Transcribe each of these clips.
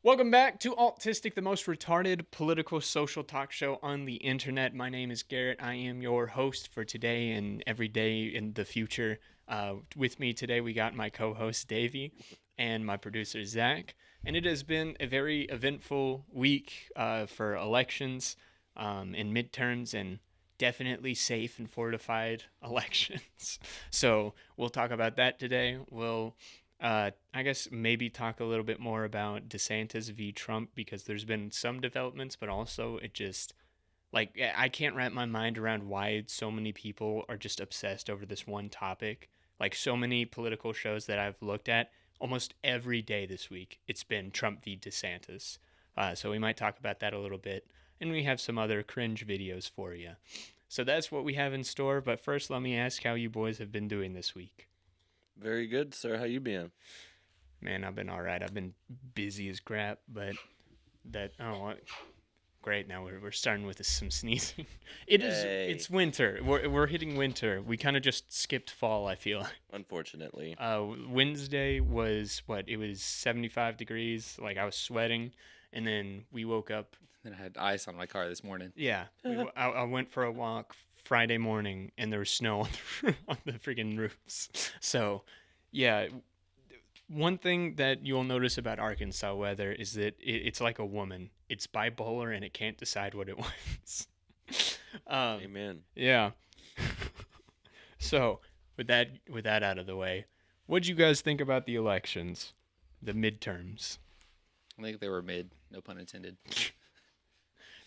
Welcome back to Alt.tistic, the most retarded political social talk show on the internet. My name is Garrett. I am your host for today and every day in the future. With me today, we got my co-host Davey and my producer Zach. And it has been a very eventful week for elections and midterms and definitely safe and fortified elections. So we'll talk about that today. I guess maybe talk a little bit more about DeSantis v. Trump because there's been some developments, but also it just, like, I can't wrap my mind around why so many people are just obsessed over this one topic. Like, so many political shows that I've looked at, almost every day this week, it's been Trump v. DeSantis. So we might talk about that a little bit, and we have some other cringe videos for you. So that's what we have in store, but first let me ask how you boys have been doing this week. Very good, sir. How you been? Man, I've been all right. I've been busy as crap, but great. Now we're starting with some sneezing. It's winter. We're hitting winter. We kind of just skipped fall, I feel. Unfortunately. Wednesday was It was 75 degrees. Like, I was sweating, and then we woke up. And I had ice on my car this morning. Yeah, I went for a walk Friday morning, and there was snow on the freaking roofs. So, yeah, one thing that you'll notice about Arkansas weather is that it's like a woman. It's bipolar, and it can't decide what it wants. Amen. Yeah. So, with that out of the way, what'd you guys think about the elections, the midterms? I think they were mid, no pun intended.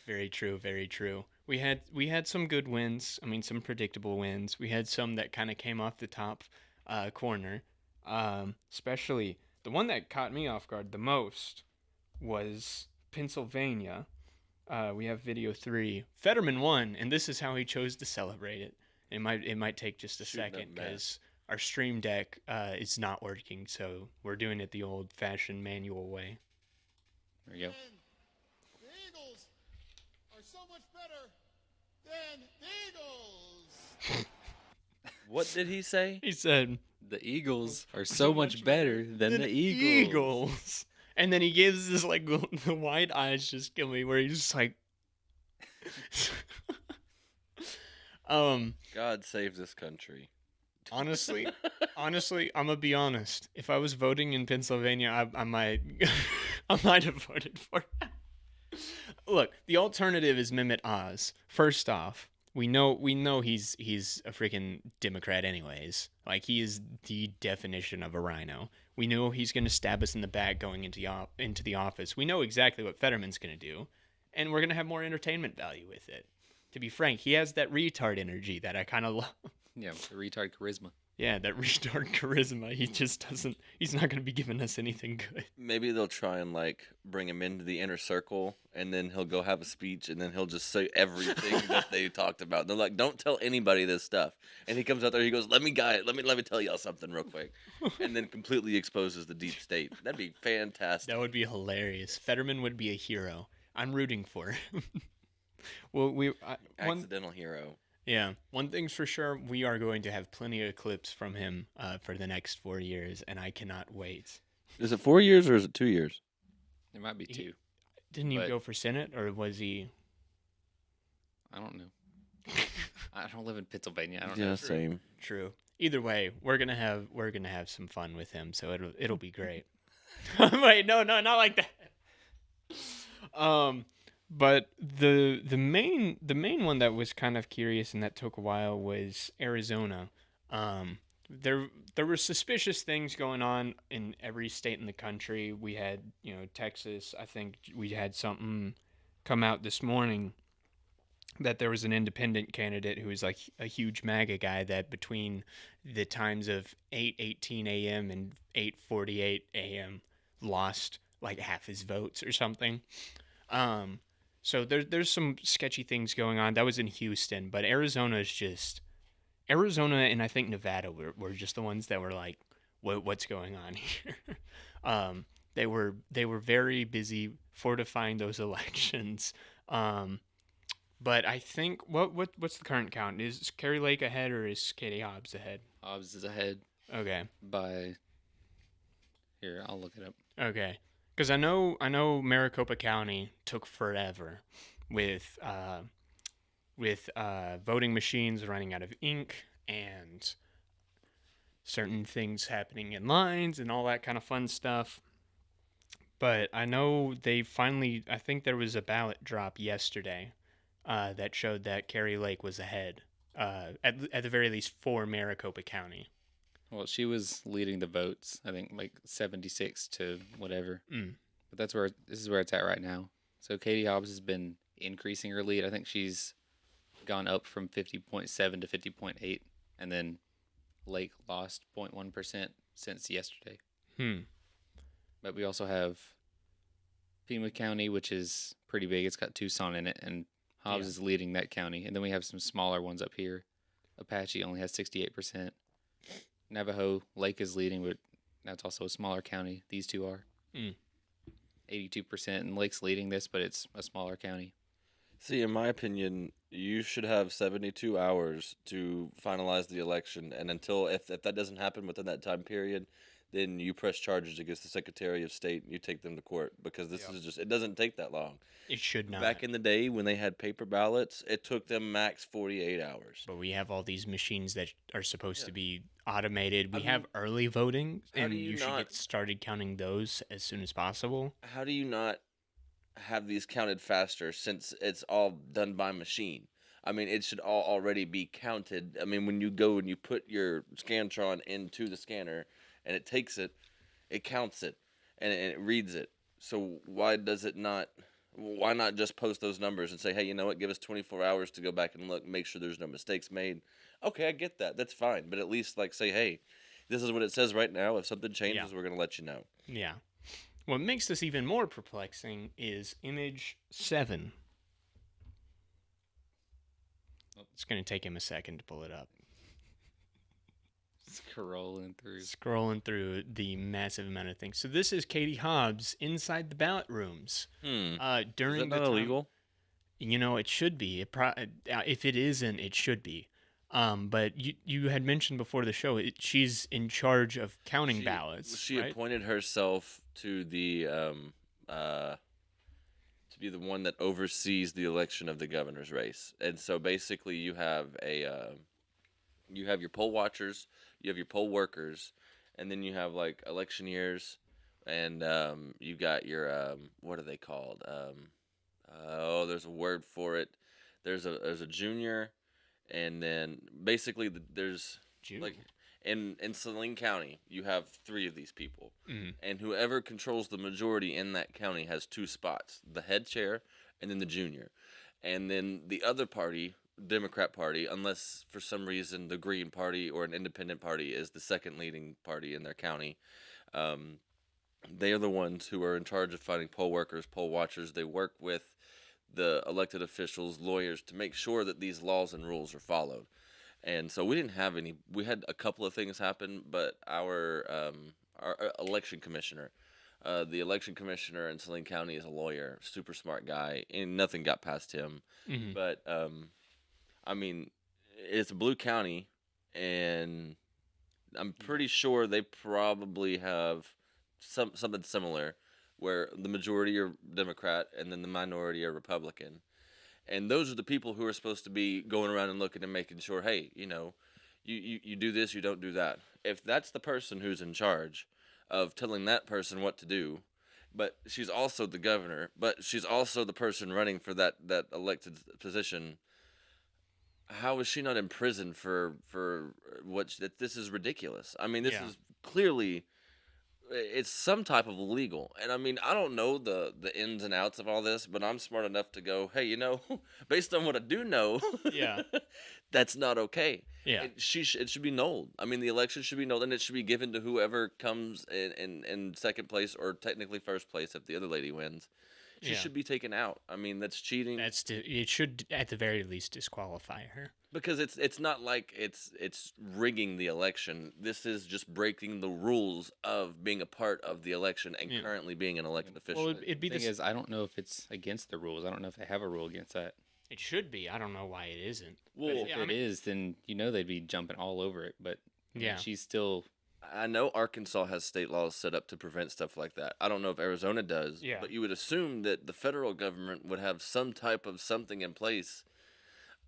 Very true, very true. We had some good wins. I mean, some predictable wins. We had some that kind of came off the top corner. Especially the one that caught me off guard the most was Pennsylvania. We have video 3. Fetterman won, and this is how he chose to celebrate it. It might take just a second because our stream deck is not working, so we're doing it the old-fashioned manual way. There you go. The Eagles are so much better than the Eagles. What did he say? He said, The Eagles are so much better than the Eagles. And then he gives this, like, the wide eyes just kill me, where he's just like, God save this country. honestly, I'm gonna be honest. If I was voting in Pennsylvania, I might, I might have voted for it. Look, the alternative is Mehmet Oz. First off, we know he's a freaking Democrat anyways. Like, he is the definition of a rhino. We know he's gonna stab us in the back going into the office. We know exactly what Fetterman's gonna do, and we're gonna have more entertainment value with it. To be frank, he has that retard energy that I kind of love. Yeah, the retard charisma. Yeah, that retard charisma. He just doesn't. He's not going to be giving us anything good. Maybe they'll try and, like, bring him into the inner circle, and then he'll go have a speech, and then he'll just say everything that they talked about. They're like, don't tell anybody this stuff. And he comes out there, he goes, let me tell y'all something real quick. And then completely exposes the deep state. That'd be fantastic. That would be hilarious. Fetterman would be a hero. I'm rooting for him. Well, Accidental hero. Yeah, one thing's for sure, we are going to have plenty of clips from him for the next 4 years, and I cannot wait. Is it 4 years or is it 2 years? There might be 2. Didn't he go for Senate, or was he? I don't know. I don't live in Pennsylvania. I don't know. Yeah, same. True. Either way, we're gonna have some fun with him, so it'll be great. Wait, no, not like that. But the main one that was kind of curious and that took a while was Arizona. There were suspicious things going on in every state in the country. We had, Texas. I think we had something come out this morning that there was an independent candidate who was like a huge MAGA guy that between the times of 8:18 a.m. and 8:48 a.m. lost like half his votes or something. So there's some sketchy things going on. That was in Houston, but Arizona and I think Nevada were just the ones that were like, what's going on here? They were very busy fortifying those elections. But I think what's the current count? Is Kari Lake ahead or is Katie Hobbs ahead? Hobbs is ahead Okay. by... Here, I'll look it up. Okay. Because I know Maricopa County took forever with voting machines running out of ink and certain things happening in lines and all that kind of fun stuff. But I know they finally, I think there was a ballot drop yesterday that showed that Carrie Lake was ahead, at the very least for Maricopa County. Well, she was leading the votes, I think like 76 to whatever. Mm. But this is where it's at right now. So Katie Hobbs has been increasing her lead. I think she's gone up from 50.7 to 50.8, and then Lake lost 0.1% since yesterday. But we also have Pima County, which is pretty big. It's got Tucson in it, and Hobbs is leading that county. And then we have some smaller ones up here. Apache only has 68%. Navajo Lake is leading, but that's also a smaller county. These two are 82%, and Lake's leading this, but it's a smaller county. See, in my opinion, you should have 72 hours to finalize the election, and until if that doesn't happen within that time period, then you press charges against the Secretary of State and you take them to court, because this is just, it doesn't take that long. It should not. Back in the day when they had paper ballots, it took them max 48 hours. But we have all these machines that are supposed to be automated. We have early voting, and you should get started counting those as soon as possible. How do you not have these counted faster, since it's all done by machine? I mean, it should all already be counted. I mean, when you go and you put your Scantron into the scanner and it takes it, it counts it, and it reads it. So why not just post those numbers and say, hey, you know what, give us 24 hours to go back and look, make sure there's no mistakes made. Okay, I get that. That's fine. But at least, like, say, hey, this is what it says right now. If something changes, we're going to let you know. Yeah. What makes this even more perplexing is image 7. It's going to take him a second to pull it up. Scrolling through the massive amount of things. So this is Katie Hobbs inside the ballot rooms. During During is that the not time, illegal? You know, it should be. If it isn't, it should be. But you had mentioned before the show, she's in charge of counting ballots. She right? appointed herself to the to be the one that oversees the election of the governor's race. And so basically, you have your poll watchers, you have your poll workers, and then you have like electioneers, and you got your what are they called? There's a word for it. There's a junior, and then basically there's like in Saline County, you have 3 of these people, and whoever controls the majority in that county has 2 spots: the head chair and then the junior, and then the other party, Democrat Party, unless for some reason the Green Party or an independent party is the second leading party in their county, they are the ones who are in charge of finding poll workers, poll watchers. They work with the elected officials, lawyers, to make sure that these laws and rules are followed. And so we didn't have any. We had a couple of things happen, but our election commissioner, the election commissioner in Saline County, is a lawyer, super smart guy, and nothing got past him. But I mean, it's a blue county, and I'm pretty sure they probably have something similar, where the majority are Democrat and then the minority are Republican. And those are the people who are supposed to be going around and looking and making sure, hey, you know, you do this, you don't do that. If that's the person who's in charge of telling that person what to do, but she's also the governor, but she's also the person running for that elected position, how is she not in prison for what? This is ridiculous. I mean, this is clearly, it's some type of illegal. And I mean, I don't know the ins and outs of all this, but I'm smart enough to go, hey, you know, based on what I do know, that's not okay. Yeah. It should be nulled. I mean, the election should be nulled, and it should be given to whoever comes in second place, or technically first place if the other lady wins. She should be taken out. I mean, that's cheating. It should at the very least disqualify her. Because it's not like it's rigging the election. This is just breaking the rules of being a part of the election and currently being an elected official. Well, it'd be the thing is, I don't know if it's against the rules. I don't know if they have a rule against that. It should be. I don't know why it isn't. Well, If it is, then you know they'd be jumping all over it. But I mean, she's still I know Arkansas has state laws set up to prevent stuff like that. I don't know if Arizona does, Yeah. but you would assume that the federal government would have some type of something in place.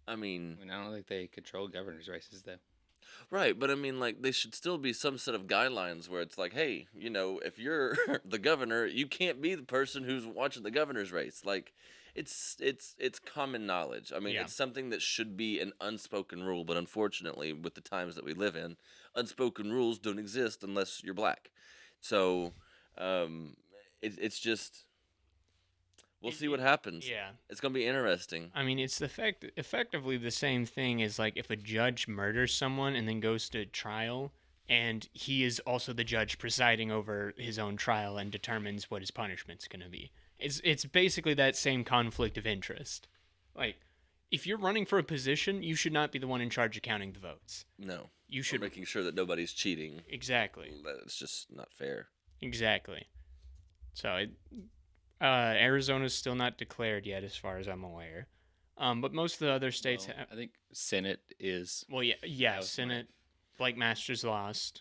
I mean, I mean, I don't think they control governor's races though. right, but I mean, like, they should still be some set of guidelines where it's like, hey, if you're the governor, you can't be the person who's watching the governor's race. Like, it's common knowledge. I mean, Yeah. it's something that should be an unspoken rule, but unfortunately, with the times that we live in, unspoken rules don't exist unless you're black. So, it's just we'll see what happens. Yeah. It's gonna be interesting. I mean, it's effectively the same thing as like if a judge murders someone and then goes to trial, and he is also the judge presiding over his own trial and determines what his punishment's going to be. It's basically that same conflict of interest. Like, if you're running for a position, you should not be the one in charge of counting the votes. No, You or should making sure that nobody's cheating. exactly. That's just not fair. Exactly. So, Arizona's still not declared yet, as far as I'm aware. But most of the other states, Well, I think Senate is. well, yeah, was Senate. Blake Masters lost.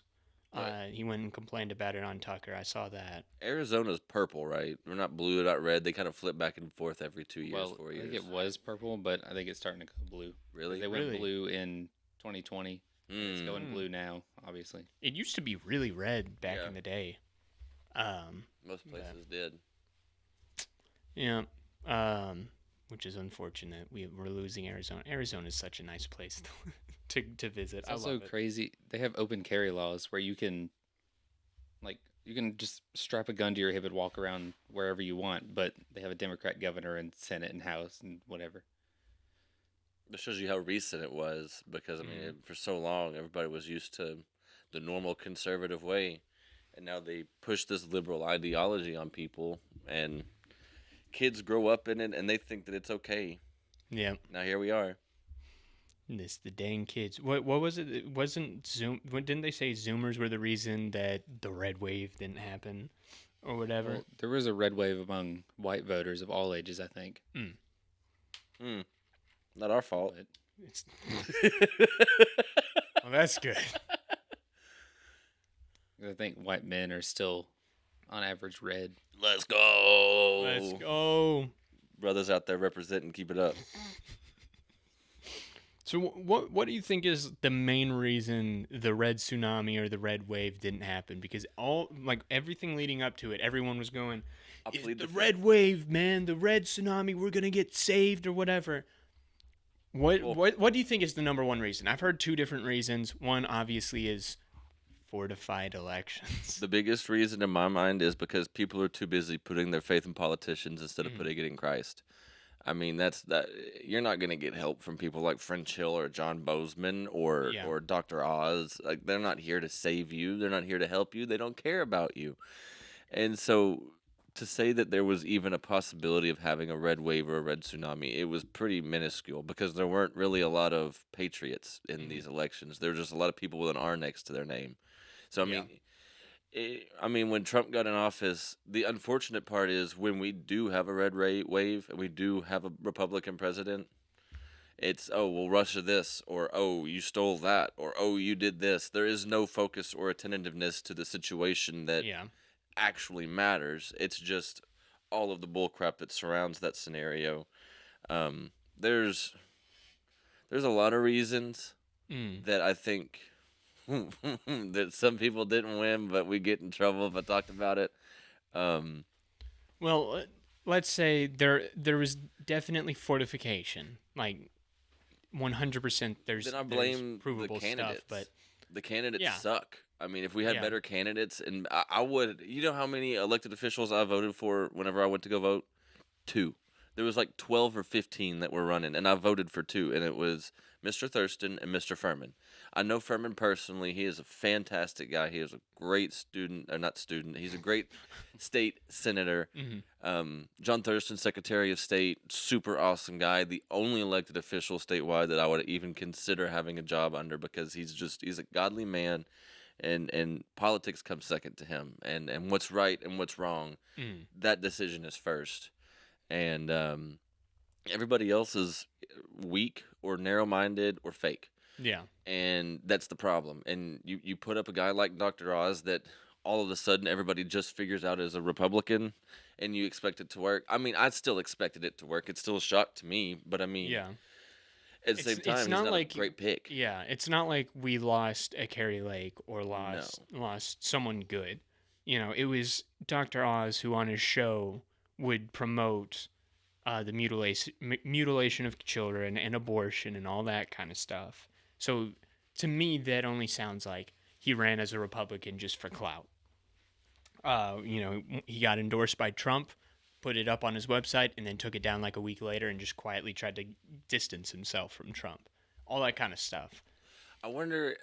Right. He went and complained about it on Tucker. I saw that. Arizona's purple, right? They're not blue, they're not red. They kind of flip back and forth every 2 years, Well, 4 I years. think it was purple, but I think it's starting to go blue. Really? They went Really? blue in 2020. It's going Mm. blue now, obviously. It used to be really red back Yeah. in the day. Most places did. Yeah. Which is unfortunate. We're losing Arizona. Arizona is such a nice place to visit. It's I also love it. crazy. They have open carry laws where you can just strap a gun to your hip and walk around wherever you want, but they have a Democrat governor and Senate and House and whatever. That shows you how recent it was because, I mean, for so long, everybody was used to the normal conservative way. And now they push this liberal ideology on people, and kids grow up in it, and they think that it's okay. Yeah. Now here we are. The dang kids. What was it? It wasn't Zoom. Didn't they say Zoomers were the reason that the red wave didn't happen, or whatever? Well, there was a red wave among white voters of all ages, I think. Not our fault. But It's, well, that's good. I think white men are still, on average, red. Let's go. Let's go. Brothers out there representing, keep it up. So what do you think is the main reason the red tsunami or the red wave didn't happen? Because everything leading up to it, everyone was going, I'll "It's plead the the red fifth." wave, man, the red tsunami, we're gonna get saved or whatever." What do you think is the number one reason? I've heard two different reasons. One obviously is fortified elections. The biggest reason in my mind is because people are too busy putting their faith in politicians instead of putting it in Christ. I mean, that you're not going to get help from people like French Hill or John Bozeman or Yeah. or Dr. Oz. Like, they're not here to save you. They're not here to help you. They don't care about you. And so to say that there was even a possibility of having a red wave or a red tsunami, it was pretty minuscule because there weren't really a lot of patriots in these elections. There were just a lot of people with an R next to their name. So Yeah. I mean, when Trump got in office, the unfortunate part is when we do have a red wave and we do have a Republican president, it's, oh, well, Russia this, or, oh, you stole that, or, oh, you did this. There is no focus or attentiveness to the situation that Yeah. actually matters. It's just all of the bullcrap that surrounds that scenario. There's a lot of reasons that I think that some people didn't win, but we get in trouble if I talked about it. Well, let's say there was definitely fortification, like 100%. There's Then I there's blame the provable candidates. stuff, but The candidates Yeah. suck. I mean, if we had Yeah. better candidates, and I would, you know how many elected officials I voted for whenever I went to go vote? 2. There was like 12 or 15 that were running, and I voted for 2, and it was Mr. Thurston and Mr. Furman. I know Furman personally. He is a fantastic guy. He is a great student, or not student. He's a great state senator. John Thurston, Secretary of State, super awesome guy. The only elected official statewide that I would even consider having a job under because he's a godly man, and politics comes second to him. And what's right and what's wrong, that decision is first. And everybody else is weak or narrow-minded or fake. Yeah. And that's the problem. And you put up a guy like Dr. Oz that all of a sudden everybody just figures out as a Republican, and you expect it to work. I mean, I still expected it to work. It's still a shock to me, but I mean, Yeah. at the same time, It's he's not not like a great pick. Yeah, it's not like we lost a Carrie Lake or No. lost someone good. You know, it was Dr. Oz who on his show would promote the mutilation of children and abortion and all that kind of stuff. So to me, that only sounds like he ran as a Republican just for clout. You know, he got endorsed by Trump, put it up on his website, and then took it down like a week later and just quietly tried to distance himself from Trump. All that kind of stuff. I wonder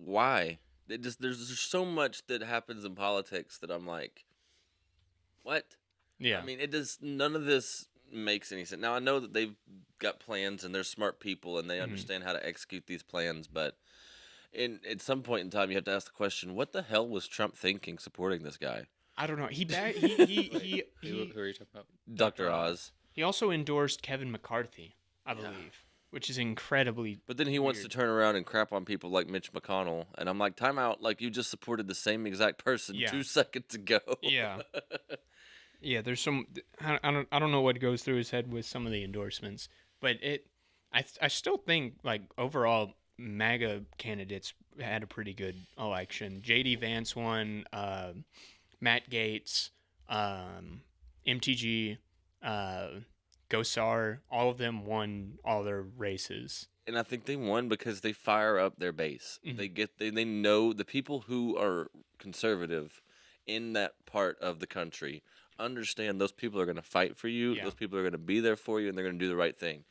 why. There's so much that happens in politics that I'm like, what? Yeah. I mean, none of this makes any sense. Now I know that they've got plans and they're smart people and they understand how to execute these plans, but at some point in time you have to ask the question, what the hell was Trump thinking supporting this guy? I don't know. He Who are you talking about? Dr. Oz. He also endorsed Kevin McCarthy, I believe, which is incredibly. But then he wants to weird. turn around and crap on people like Mitch McConnell, and I'm like, time out, like you just supported the same exact person Yeah. 2 seconds ago. Yeah. Yeah, there's some. I don't know what goes through his head with some of the endorsements, but I still think like overall MAGA candidates had a pretty good election. J.D. Vance won. Matt Gaetz, MTG, Gosar, all of them won all their races. And I think they won because they fire up their base. They know the people who are conservative in that part of the country understand those people are going to fight for you. Yeah. Those people are going to be there for you, and they're going to do the right thing.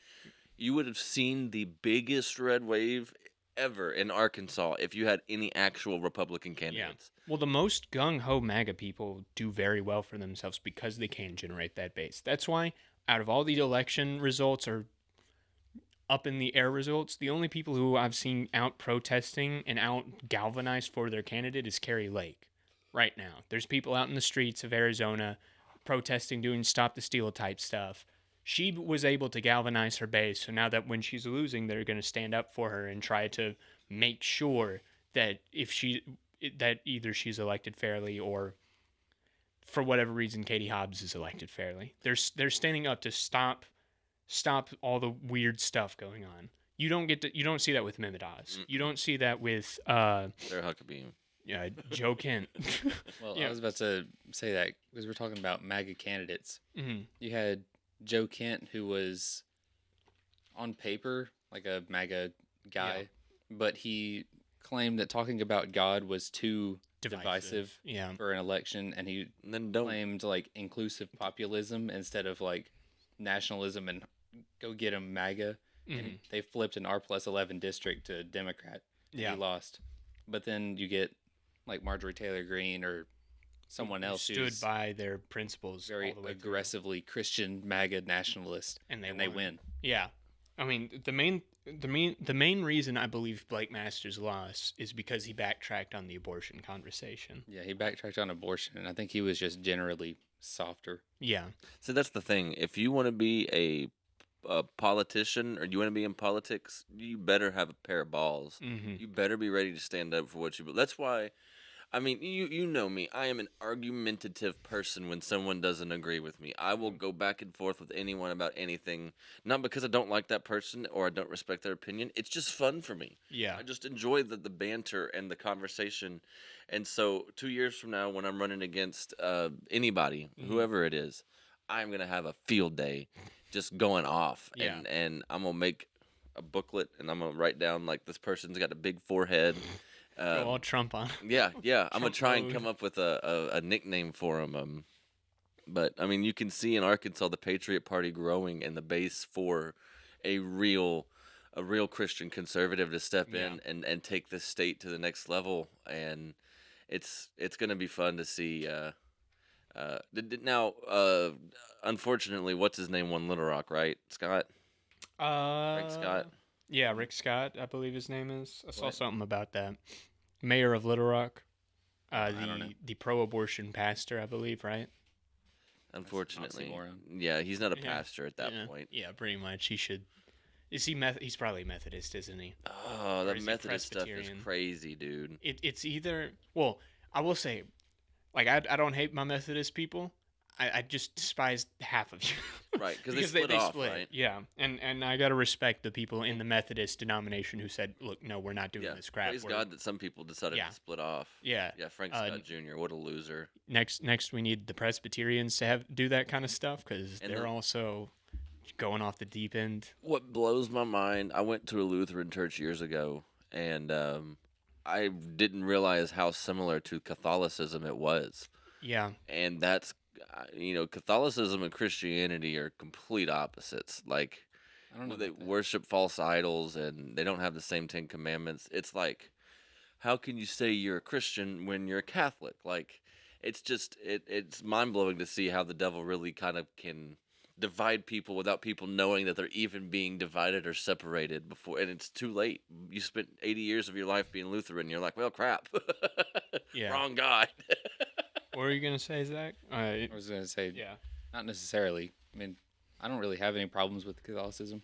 You would have seen the biggest red wave ever in Arkansas if you had any actual Republican candidates. Well, the most gung-ho MAGA people do very well for themselves because they can generate that base. That's why out of all the election results or up in the air results, the only people who I've seen out protesting and out galvanized for their candidate is Carrie Lake right now. There's people out in the streets of Arizona protesting, doing Stop the Steal type stuff. She was able to galvanize her base, so now that when she's losing, they're going to stand up for her and try to make sure that that either she's elected fairly or for whatever reason Katie Hobbs is elected fairly. They're standing up to stop all the weird stuff going on. You don't see that with Mehmet Oz. You don't see that with Sarah Huckabee. Joe Kent. Well, Yeah. I was about to say that because we're talking about MAGA candidates. Mm-hmm. You had Joe Kent, who was on paper like a MAGA guy, but he claimed that talking about God was too divisive Yeah. for an election, and he And then don't. claimed like inclusive populism instead of like nationalism and go get him MAGA. Mhm. And they flipped an R+11 district to Democrat. And Yeah. he lost. But then you get like Marjorie Taylor Greene or someone Who else stood who's by their principles very all the way through. aggressively Christian MAGA nationalist, And and they they won. win. Yeah. I mean, the main reason I believe Blake Masters lost is because he backtracked on the abortion conversation. Yeah, he backtracked on abortion, and I think he was just generally softer. Yeah. So that's the thing. If you want to be a politician or you want to be in politics, you better have a pair of balls. Mm-hmm. You better be ready to stand up for what you believe. That's why, I mean, you know me. I am an argumentative person when someone doesn't agree with me. I will go back and forth with anyone about anything, not because I don't like that person or I don't respect their opinion. It's just fun for me. Yeah. I just enjoy the banter and the conversation. And so 2 years from now, when I'm running against anybody, whoever it is, I'm going to have a field day just going off. Yeah. And I'm going to make a booklet and I'm going to write down, like, this person's got a big forehead. Go all Trump on. Yeah. I'm going Trump to try and mode. come up with a nickname for him. But, I mean, you can see in Arkansas the Patriot Party growing and the base for a real Christian conservative to step in and take this state to the next level. And it's going to be fun to see. Now, unfortunately, what's his name won Little Rock, right? Scott? Rick Scott? Yeah, Rick Scott, I believe his name is. I saw What? something about that. Mayor of Little Rock. don't know. The pro-abortion pastor, I believe, right? Unfortunately. oxymoron. Yeah, he's not a Yeah. pastor at that Yeah. point. Yeah, pretty much. He should. Is he he's probably Methodist, isn't he? Oh, Or that is he Methodist stuff is Presbyterian? crazy, dude. It's either, well, I will say, like, I don't hate my Methodist people. I just despise half of you. Right, because because they split off, split. right? Yeah, and I gotta respect the people in the Methodist denomination who said, look, no, we're not doing Yeah, this crap. praise We're- God that some people decided Yeah. to split off. Yeah. Yeah, Frank Uh, Scott Jr., what a loser. Next we need the Presbyterians to do that kind of stuff because And they're the- also going off the deep end. What blows my mind, I went to a Lutheran church years ago, and I didn't realize how similar to Catholicism it was. Yeah, And that's, Catholicism and Christianity are complete opposites. Like, I don't know. they about that. worship false idols, and they don't have the same 10 Commandments. It's like, how can you say you're a Christian when you're a Catholic? Like, it's just, it's mind-blowing to see how the devil really kind of can divide people without people knowing that they're even being divided or separated before, and it's too late. You spent 80 years of your life being Lutheran, you're like, well, crap. Yeah. Wrong God. what were you gonna say, Zach? I was gonna say, Yeah. not necessarily. I mean, I don't really have any problems with Catholicism.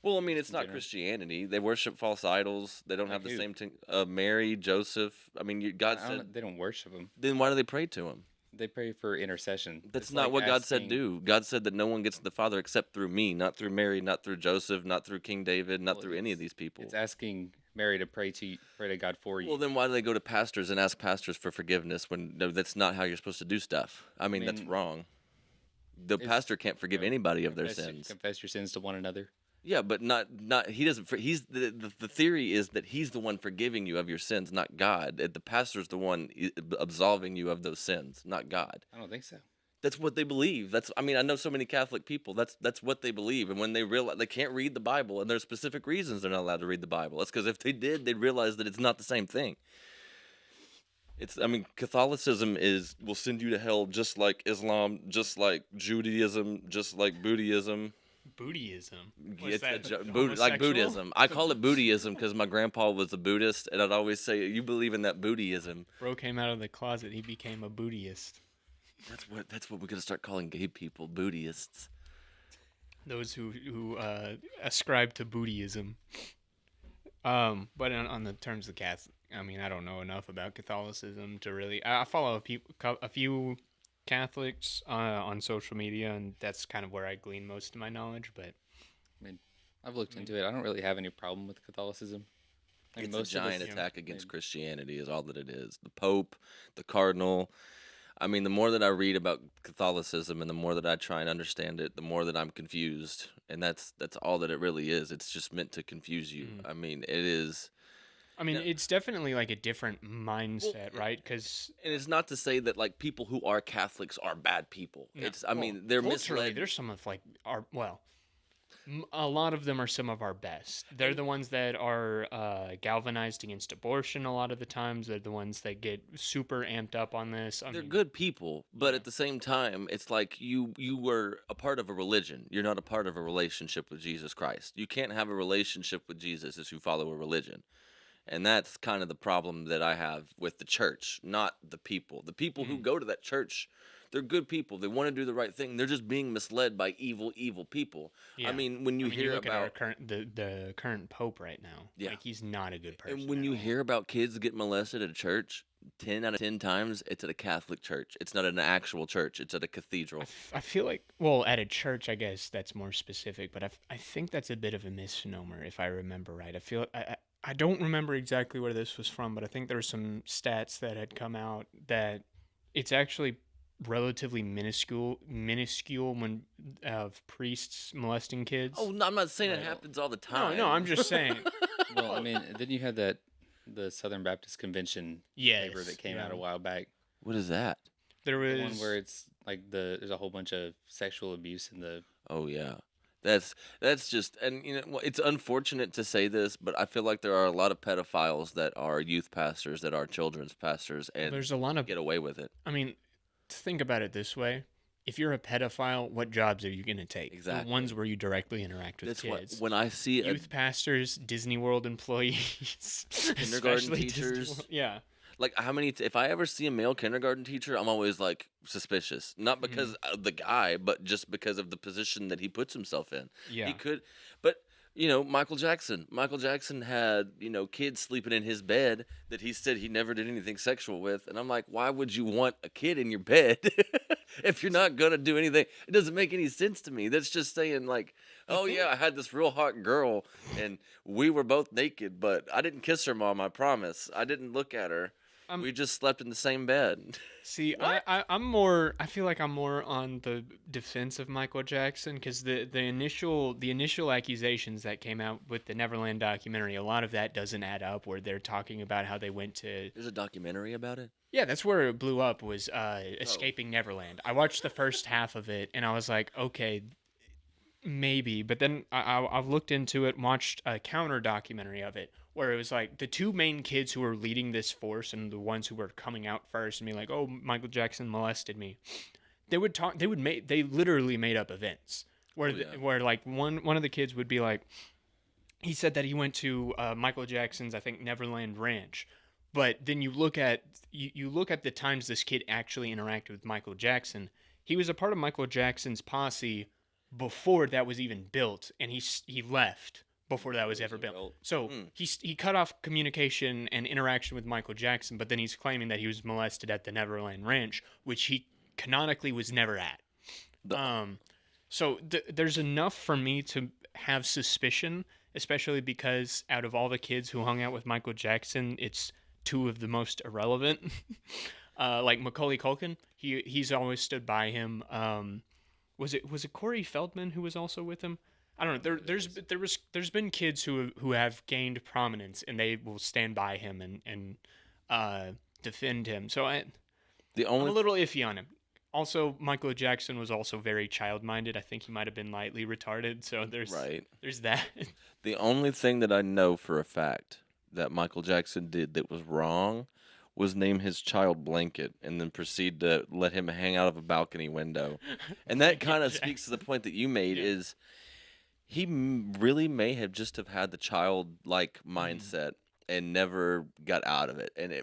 Well, I mean, it's In not general. Christianity. They worship false idols. They don't Like have the who? same thing. Mary, Joseph. I mean, God I don't- said. they don't worship them. Then why do they pray to him? They pray for intercession. That's It's not like what God said asking- do. God said that no one gets to the Father except through me, not through Mary, not through Joseph, not through King David, not Well, through any of it's- these people. It's asking Mary to pray to God for you. Well, then why do they go to pastors and ask pastors for forgiveness when no, that's not how you're supposed to do stuff? I mean, that's mean, wrong. The it's- pastor can't forgive anybody of their confess, sins. confess your sins to one another. Yeah, but not he doesn't. He's the theory is that he's the one forgiving you of your sins, not God. The pastor's the one absolving you of those sins, not God. I don't think so. That's what they believe. I mean, I know so many Catholic people. That's what they believe. And when they realize they can't read the Bible, and there's specific reasons they're not allowed to read the Bible. That's because if they did, they'd realize that it's not the same thing. Catholicism will send you to hell just like Islam, just like Judaism, just like Buddhism. Buddhism. It's that, like homosexual? Buddhism. I call it Buddhism because my grandpa was a Buddhist, and I'd always say, "You believe in that Buddhism?" Bro came out of the closet. He became a Buddhist. That's what we're gonna start calling gay people, Buddhists. Those who ascribe to Buddhism. But on the terms of Catholic, I mean, I don't know enough about Catholicism to really. I follow a few Catholics on social media, and that's kind of where I glean most of my knowledge. But I mean, I've looked into it. I don't really have any problem with Catholicism. I mean, It's a most of us- giant attack I against mean, Christianity, is all that it is. The Pope, the Cardinal. I mean, the more that I read about Catholicism and the more that I try and understand it, the more that I'm confused. And that's all that it really is. It's just meant to confuse you. I mean, it is. I mean, Yeah. it's definitely like a different mindset, right? Because And it's not to say that like people who are Catholics are bad people. They're culturally, misled. there's some of like a lot of them are some of our best. They're the ones that are galvanized against abortion a lot of the times. They're the ones that get super amped up on this. They're good people, but at the same time, it's like you were a part of a religion. You're not a part of a relationship with Jesus Christ. You can't have a relationship with Jesus as you follow a religion. And that's kind of the problem that I have with the church, not the people. The people who go to that church, they're good people. They want to do the right thing. They're just being misled by evil people. Yeah. I mean, when you hear look about at our the current pope right now, Yeah. like he's not a good person. and when at you all. hear about kids get molested at a church, 10 out of 10 times it's at a Catholic church. It's not at an actual church. It's at a cathedral. I feel like, well, at a church, I guess that's more specific, but I think that's a bit of a misnomer if I remember right. I don't remember exactly where this was from, but I think there were some stats that had come out that it's actually relatively minuscule when of priests molesting kids. Oh, no, I'm not saying it Well, happens all the time. no, I'm just saying. well, I mean, then you had the Southern Baptist Convention Yes, paper that came out yeah. a while back. What is that? There The one was where it's like there's a whole bunch of sexual abuse in the. Oh yeah. That's just, and it's unfortunate to say this, but I feel like there are a lot of pedophiles that are youth pastors, that are children's pastors, and there's a lot of. get away with it. I mean, think about it this way: if you're a pedophile, what jobs are you going to take? Exactly. The ones where you directly interact with That's kids. what when I see Youth pastors, Disney World employees, Kindergarten especially Disney teachers. World- Yeah. like how many if I ever see a male kindergarten teacher, I'm always like suspicious, not because of the guy, but just because of the position that he puts himself in. Yeah. He could, but Michael Jackson. Michael Jackson had, kids sleeping in his bed that he said he never did anything sexual with. And I'm like, why would you want a kid in your bed if you're not going to do anything? It doesn't make any sense to me. That's just saying, like, oh, yeah, I had this real hot girl and we were both naked, but I didn't kiss her, Mom, I promise. I didn't look at her. We just slept in the same bed. See, What? I'm more. I feel like I'm more on the defense of Michael Jackson because the initial accusations that came out with the Neverland documentary, a lot of that doesn't add up. Where they're talking about how they went to. There's a documentary about it? Yeah, that's where it blew up. Was Escaping Neverland. I watched the first half of it and I was like, okay, maybe. But then I've looked into it, watched a counter documentary of it, where it was like the two main kids who were leading this force and the ones who were coming out first and being like, "Oh, Michael Jackson molested me." They would talk. They literally made up events where where like one of the kids would be like, he said that he went to Michael Jackson's, I think, Neverland Ranch. But then you look at the times this kid actually interacted with Michael Jackson. He was a part of Michael Jackson's posse before that was even built, and he left before that was ever built. So he cut off communication and interaction with Michael Jackson, but then he's claiming that he was molested at the Neverland Ranch, which he canonically was never at. So there's enough for me to have suspicion, especially because out of all the kids who hung out with Michael Jackson, it's two of the most irrelevant. Like Macaulay Culkin, he's always stood by him. Was it Corey Feldman who was also with him? I don't know. There's been kids who have gained prominence and they will stand by him and defend him. So I'm a little iffy on him. Also, Michael Jackson was also very child-minded. I think he might have been lightly retarded. So there's that. The only thing that I know for a fact that Michael Jackson did that was wrong was name his child Blanket and then proceed to let him hang out of a balcony window. And that kind of speaks to the point that you made is he really may have just have had the childlike mindset and never got out of it. And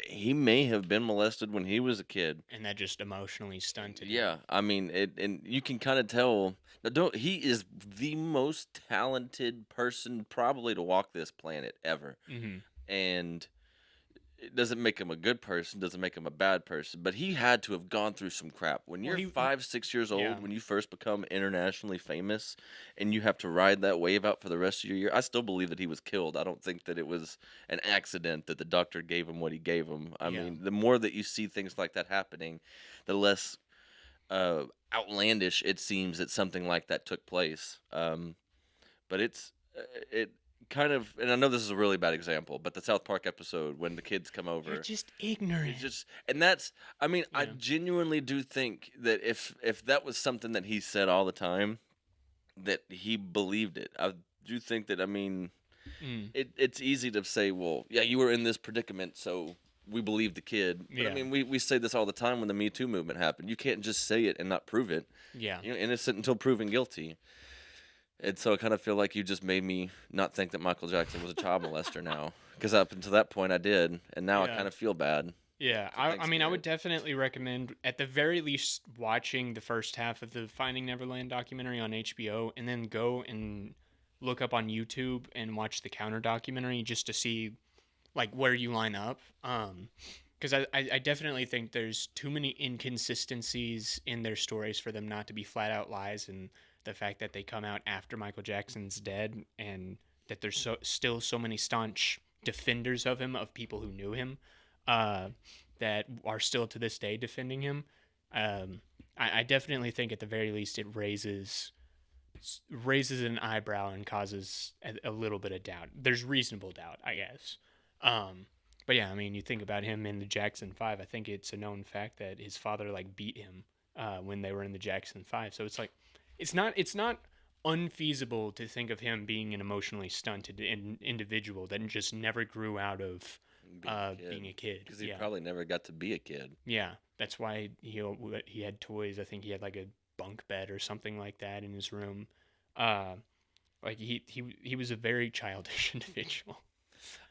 he may have been molested when he was a kid. And that just emotionally stunted him. Yeah, I mean, and you can kind of tell. He is the most talented person probably to walk this planet ever. And it doesn't make him a good person, doesn't make him a bad person, but he had to have gone through some crap. When you're 5-6 years old, when you first become internationally famous, and you have to ride that wave out for the rest of your year, I still believe that he was killed. I don't think that it was an accident that the doctor gave him what he gave him. I mean, the more that you see things like that happening, the less outlandish it seems that something like that took place. But it kind of, and I know this is a really bad example, but the South Park episode when the kids come over, You're just ignorant. And that's, I mean, I genuinely do think that if that was something that he said all the time, that he believed it. I do think that, I mean, it's easy to say, well, yeah, you were in this predicament, so we believe the kid. But I mean, we say this all the time when the Me Too movement happened. You can't just say it and not prove it. Yeah. You're innocent until proven guilty. And so I kind of feel like you just made me not think that Michael Jackson was a child molester now. Because up until that point I did. And now I kind of feel bad. Yeah, I mean, I would definitely recommend, at the very least, watching the first half of the Finding Neverland documentary on HBO, and then go and look up on YouTube and watch the counter documentary just to see, like, where you line up. Because I definitely think there's too many inconsistencies in their stories for them not to be flat out lies, and the fact that they come out after Michael Jackson's dead, and that there's still so many staunch defenders of him, of people who knew him, that are still to this day defending him. I definitely think at the very least it raises an eyebrow and causes a little bit of doubt. There's reasonable doubt, I guess. But yeah, I mean, you think about him in the Jackson 5, I think it's a known fact that his father like beat him when they were in the Jackson 5. So it's like, it's not unfeasible to think of him being an emotionally stunted individual that just never grew out of being a kid. Because he probably never got to be a kid. Yeah, that's why he had toys. I think he had like a bunk bed or something like that in his room. Like he was a very childish individual.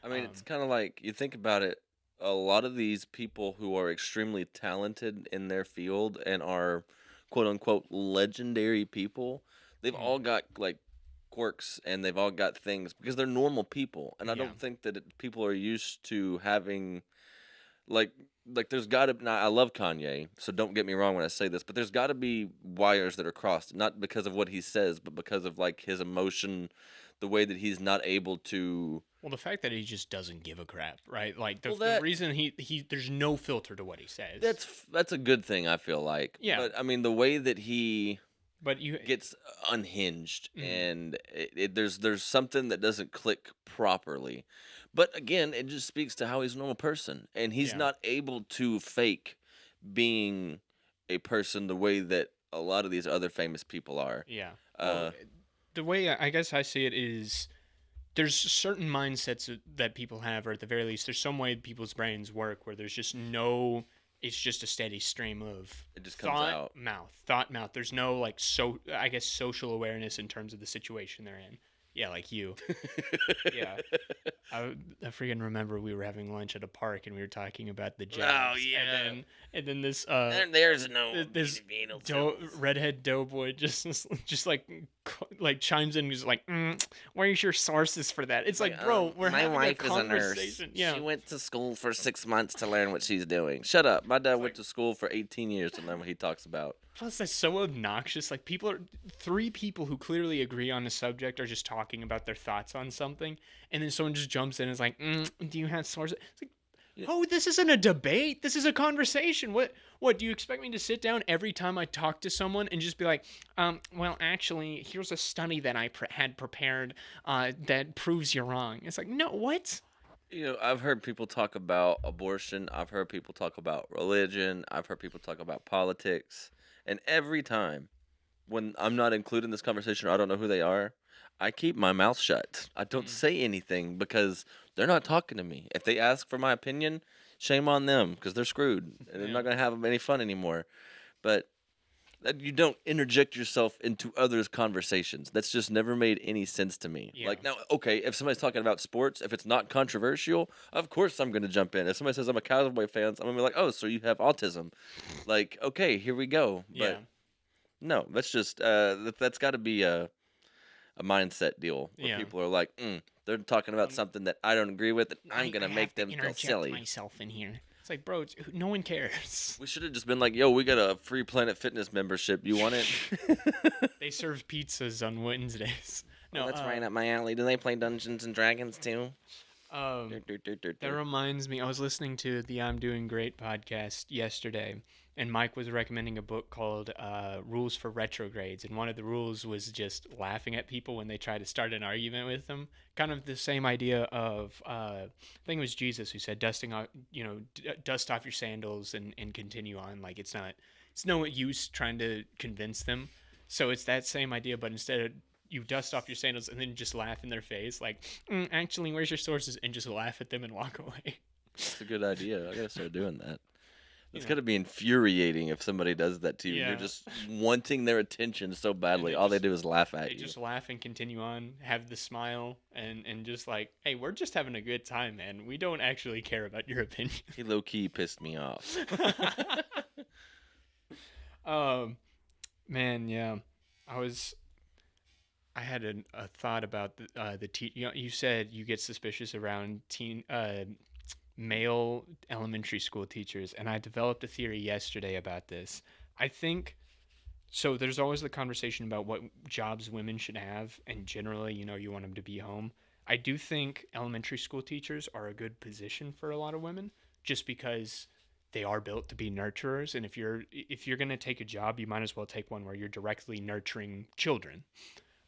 I mean, it's kind of like, you think about it, a lot of these people who are extremely talented in their field and are quote unquote legendary people, they've all got like quirks and they've all got things because they're normal people, and I Yeah. don't think that people are used to having like there's got to. Now I love Kanye, so don't get me wrong when I say this, but there's got to be wires that are crossed, not because of what he says, but because of like his emotion, the way that he's not able to. Well, the fact that he just doesn't give a crap, right? Like the, Well, the that- reason he there's no filter to what he says. That's a good thing, I feel like. Yeah. But I mean, the way that he but you gets unhinged Mhm. and there's something that doesn't click properly. But again, it just speaks to how he's a normal person, and he's Yeah. not able to fake being a person the way that a lot of these other famous people are. yeah. Uh, The way I guess I see it is there's certain mindsets that people have, or at the very least, there's some way people's brains work where there's just no. It's just a steady stream of It just comes thought, out. thought, mouth. There's no like I guess social awareness in terms of the situation they're in. Yeah, like you. Yeah. I freaking remember we were having lunch at a park and we were talking about the Jags. yeah. And then this There's no this Filipino redhead doughboy just like chimes in and is like, where's your sources for that? It's like, bro, we're my having wife a is a nurse. conversation. Yeah. She went to school for 6 months to learn what she's doing. Shut up. My dad went to school for 18 years to learn what he talks about. Plus, that's so obnoxious. Like, three people who clearly agree on a subject are just talking about their thoughts on something, and then someone just jumps in and is like, do you have sources? It's like, oh, this isn't a debate. This is a conversation. What do you expect me to sit down every time I talk to someone and just be like, well, actually, here's a study that I had prepared that proves you're wrong. It's like, no, what? You know, I've heard people talk about abortion. I've heard people talk about religion. I've heard people talk about politics. And every time when I'm not included in this conversation or I don't know who they are, I keep my mouth shut. I don't say anything because they're not talking to me. If they ask for my opinion, shame on them because they're screwed and they're not going to have any fun anymore. But you don't interject yourself into others' conversations. That's just never made any sense to me. Yeah. Like, now, okay, if somebody's talking about sports, if it's not controversial, of course I'm going to jump in. If somebody says I'm a Cowboy fan, I'm going to be like, oh, so you have autism. Like, okay, here we go. Yeah. But no, that's just, that's got to be a mindset deal where Yeah. people are like, they're talking about something that I don't agree with, and I'm going to make them feel interject silly. myself in here. It's like, bro, no one cares. We should have just been like, yo, we got a free Planet Fitness membership. You want it? They serve pizzas on Wednesdays. No, That's right up my alley. Do they play Dungeons and Dragons too? That reminds me, I was listening to the I'm Doing Great podcast yesterday, and Mike was recommending a book called Rules for Retrogrades, and one of the rules was just laughing at people when they try to start an argument with them. Kind of the same idea of, I think it was Jesus who said, dust off your sandals and continue on. Like, it's no use trying to convince them. So it's that same idea, but instead of you dust off your sandals and then just laugh in their face, like, actually, where's your sources? And just laugh at them and walk away. That's a good idea. I gotta start doing that. It's know. gotta be infuriating if somebody does that to you. Yeah. You're just wanting their attention so badly. they All they just- do is laugh at They you. just laugh and continue on, have the smile, and just like, hey, we're just having a good time, man. We don't actually care about your opinion. He low key pissed me off. Man, yeah. I had a thought about you said you get suspicious around male elementary school teachers, and I developed a theory yesterday about this. I think so. There's always the conversation about what jobs women should have, and generally, you want them to be home. I do think elementary school teachers are a good position for a lot of women, just because they are built to be nurturers, and if you're gonna take a job, you might as well take one where you're directly nurturing children.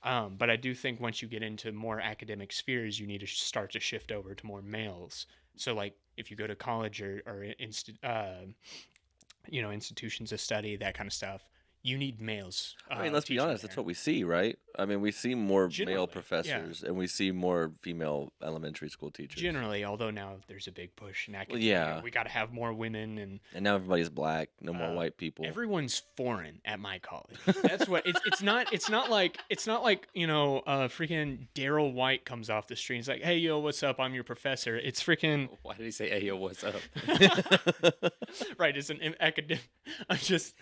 But I do think once you get into more academic spheres, you need to start to shift over to more males. So, like, if you go to college or institutions of study, that kind of stuff, you need males. I mean, let's be teaching honest. That's there. what we see, right? I mean, we see more Generally, male yeah. professors and we see more female elementary school teachers. Generally, although now there's a big push in academia, yeah. we got to have more women, and And now everybody's black. No more white people. everyone's foreign at my college. That's what it's not like freaking Daryl White comes off the street and is like, hey, yo, what's up, I'm your professor. It's freaking Why did he say, "Hey, yo, what's up"? right, it's an academic. I'm just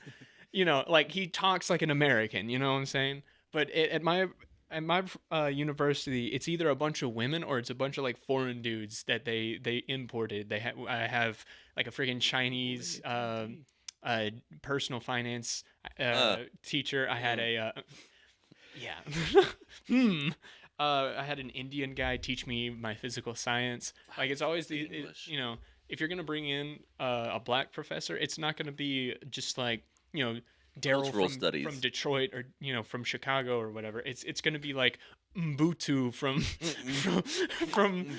like, he talks like an American, you know what I'm saying? But at my at my university, it's either a bunch of women or it's a bunch of like foreign dudes that they imported. I have like a friggin' Chinese personal finance teacher. I had a yeah. I had an Indian guy teach me my physical science. Like it's always English. if you're gonna bring in a black professor, it's not gonna be just like Daryl Cultural studies. from Detroit or from Chicago or whatever. It's gonna be like Mbutu from from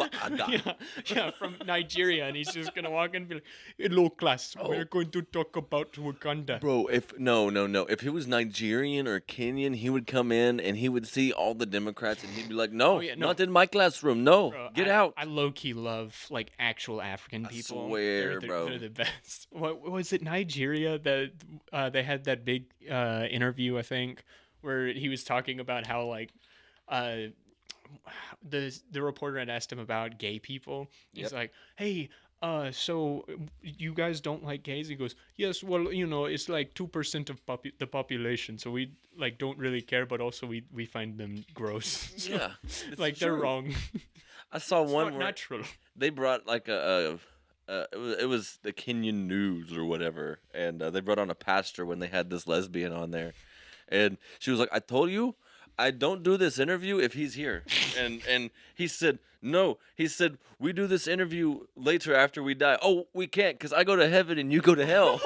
Nigeria, and he's just gonna walk in and be like, "Hello, class. We're going to talk about Wakanda." Bro, if no, if it was Nigerian or Kenyan, he would come in and he would see all the Democrats and he'd be like, "No, yeah, no. not in my classroom. No, Bro, get out." I low key love like actual African people. swear, bro. They're the best. What was it? Nigeria that they had that big interview, I think, where he was talking about how like the reporter had asked him about gay people. He's Yep. like, "Hey, so you guys don't like gays?" He goes, "Yes, well, it's like 2% of the population, so we like don't really care, but also we find them gross." So, Yeah, it's like they're true. wrong. I saw It's one not where natural. they brought like it was the Kenyan news or whatever, and they brought on a pastor when they had this lesbian on there, and she was like, "I told you, I don't do this interview if he's here," and he said, "No," he said, "We do this interview later after we die." "Oh, we can't because I go to heaven and you go to hell."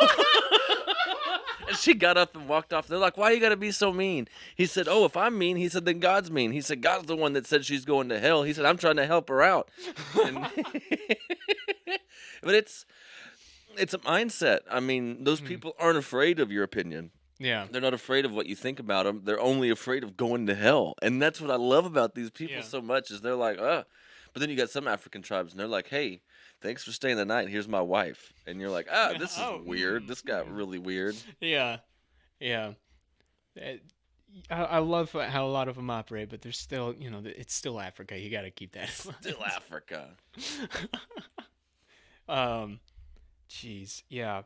And she got up and walked off. They're like, "Why you gotta be so mean?" He said, "Oh, if I'm mean," he said, "then God's mean." He said, "God's the one that said she's going to hell." He said, "I'm trying to help her out." And but it's a mindset. I mean, those people aren't afraid of your opinion. Yeah. They're not afraid of what you think about them. They're only afraid of going to hell. And that's what I love about these people Yeah. so much is they're like, But then you got some African tribes and they're like, "Hey, thanks for staying the night. Here's my wife." And you're like, this is Oh, weird. This got really weird. Yeah. Yeah. I love how a lot of them operate, but there's still, it's still Africa. You got to keep that in mind. Still Africa. Jeez, yeah,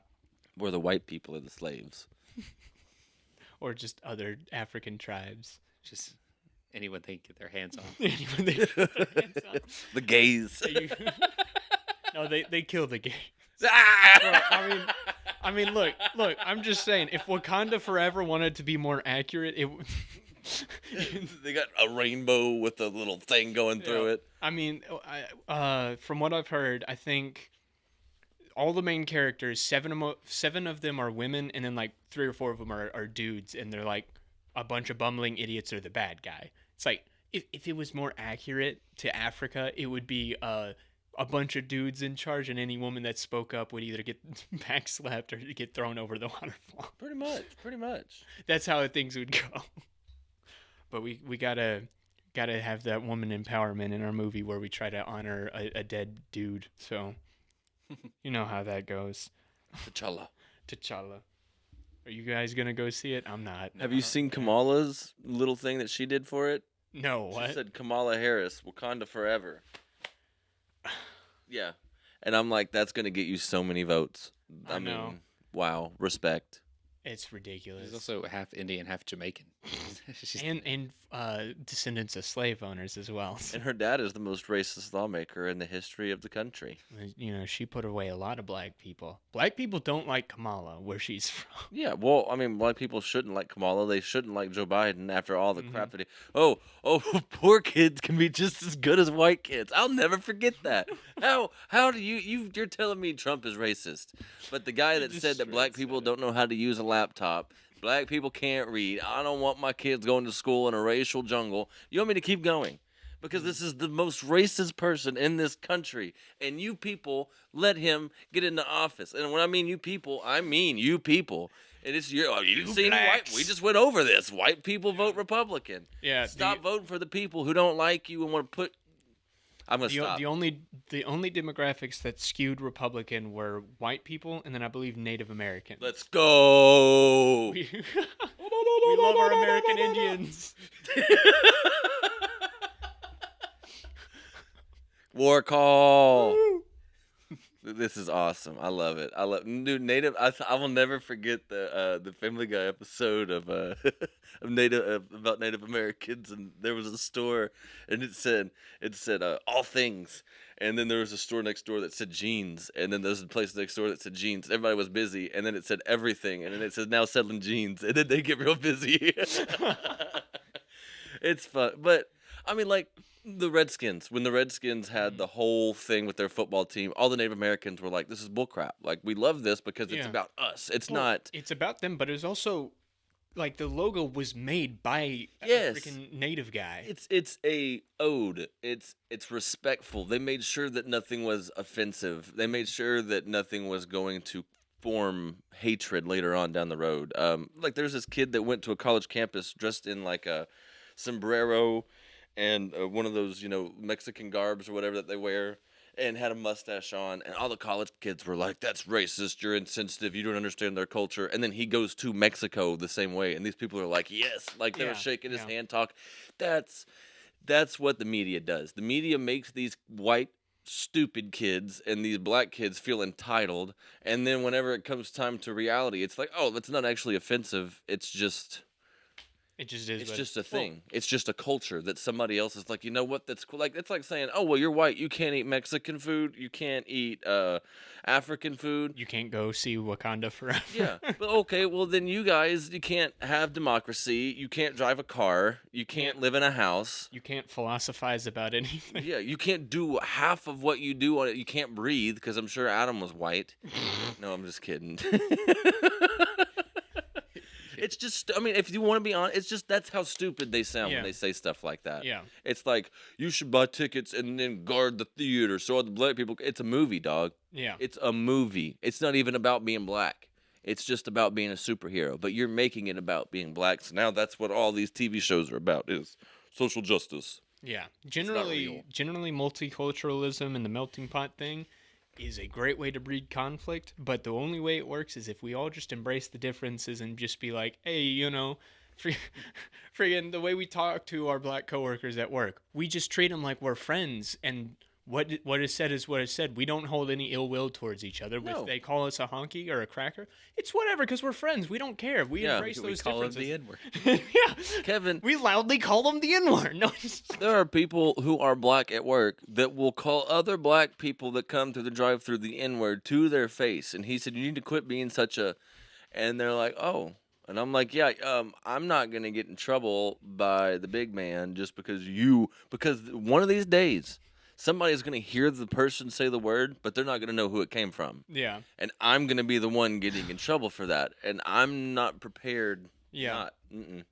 Where the white people are the slaves. or just other African tribes. Just anyone they can get their hands on. Anyone they get their hands on. The gays. No, they kill the gay. Ah! Bro, I mean, look. I'm just saying, if Wakanda Forever wanted to be more accurate, They got a rainbow with a little thing going through it. I mean, from what I've heard, I think all the main characters, seven of them are women, and then like 3 or 4 of them are dudes, and they're like a bunch of bumbling idiots are the bad guy. It's like if it was more accurate to Africa, it would be a bunch of dudes in charge, and any woman that spoke up would either get backslapped or get thrown over the waterfall. Pretty much. That's how things would go. But we gotta have that woman empowerment in our movie where we try to honor a dead dude. So you know how that goes. T'Challa. T'Challa. Are you guys gonna go see it? I'm not. Have you seen Kamala's little thing that she did for it? No, what? She said Kamala Harris, Wakanda forever. Yeah. And I'm like, that's going to get you so many votes. I I mean, know. wow, respect. It's ridiculous. She's also half Indian, half Jamaican. She's- and descendants of slave owners as well. And her dad is the most racist lawmaker in the history of the country. She put away a lot of black people. Black people don't like Kamala, where she's from. Yeah, well, I mean, black people shouldn't like Kamala. They shouldn't like Joe Biden after all the crap that he... Oh, poor kids can be just as good as white kids. I'll never forget that. How do you're telling me Trump is racist? But the guy that said that black people don't know how to use a laptop, black people can't read, I don't want my kids going to school in a racial jungle. You want me to keep going? Because this is the most racist person in this country. And you people let him get into office. And when I mean you people, I mean you people. And it's you didn't see any white. blacks. We just went over this. White people vote Republican. Yeah, Stop voting for the people who don't like you and want to put. I'm gonna stop. the only demographics that skewed Republican were white people and then I believe Native Americans. Let's go. we love our American Indians. War call. This is awesome. I love it. I love dude native. I will never forget the Family Guy episode of of native about Native Americans, and there was a store, and it said all things, and then there was a store next door that said jeans, and then there was a place next door that said jeans. Everybody was busy, and then it said everything, and then it says now selling jeans, and then they get real busy. It's fun, but I mean, like the Redskins, when the Redskins had the whole thing with their football team, all the Native Americans were like, "This is bullcrap. Like, we love this because it's Yeah. about us. It's Well, not." It's about them, but it was also like the logo was made by Yes. a freaking native guy. It's a ode. It's respectful. They made sure that nothing was offensive. They made sure that nothing was going to form hatred later on down the road. Like there's this kid that went to a college campus dressed in like a sombrero and one of those Mexican garbs or whatever that they wear, and had a mustache on, and all the college kids were like, "That's racist. You're insensitive. You don't understand their culture." And then he goes to Mexico the same way, and these people are like, "Yes," like they were Yeah, shaking his yeah. hand, talk. That's what the media does. The media makes these white stupid kids and these black kids feel entitled, and then whenever it comes time to reality, it's like, "Oh, that's not actually offensive. It's just." It just is. It's what- just a well, thing. It's just a culture that somebody else is like, you know what? That's cool. Like it's like saying, oh well, you're white. You can't eat Mexican food. You can't eat African food. you can't go see Wakanda forever. Yeah, but okay. Well, then you guys, you can't have democracy. You can't drive a car. You can't live in a house. You can't philosophize about anything. Yeah, you can't do half of what you do on it. You can't breathe because I'm sure Adam was white. No, I'm just kidding. It's just, I mean, if you want to be honest, it's just that's how stupid they sound Yeah. when they say stuff like that. Yeah. It's like, you should buy tickets and then guard the theater so all the black people. It's a movie, dog. Yeah. It's a movie. It's not even about being black. It's just about being a superhero. But you're making it about being black. So now that's what all these TV shows are about, is social justice. Yeah. real. Generally, multiculturalism and the melting pot thing is a great way to breed conflict, but the only way it works is if we all just embrace the differences and just be like, hey, friggin' the way we talk to our black coworkers at work, we just treat them like we're friends, and what is said is what is said. We don't hold any ill will towards each other. No. If they call us a honky or a cracker, it's whatever, because we're friends. We don't care. We Yeah. embrace We those call him differences. the N-word. Yeah. Kevin, We loudly call them the N-word. No, there are people who are black at work that will call other black people that come through the drive-through the N-word to their face. And he said, you need to quit being such a... And they're like, oh. And I'm like, yeah, I'm not going to get in trouble by the big man just because one of these days, somebody's going to hear the person say the word, but they're not going to know who it came from. yeah. And I'm going to be the one getting in trouble for that. And I'm not prepared. Yeah.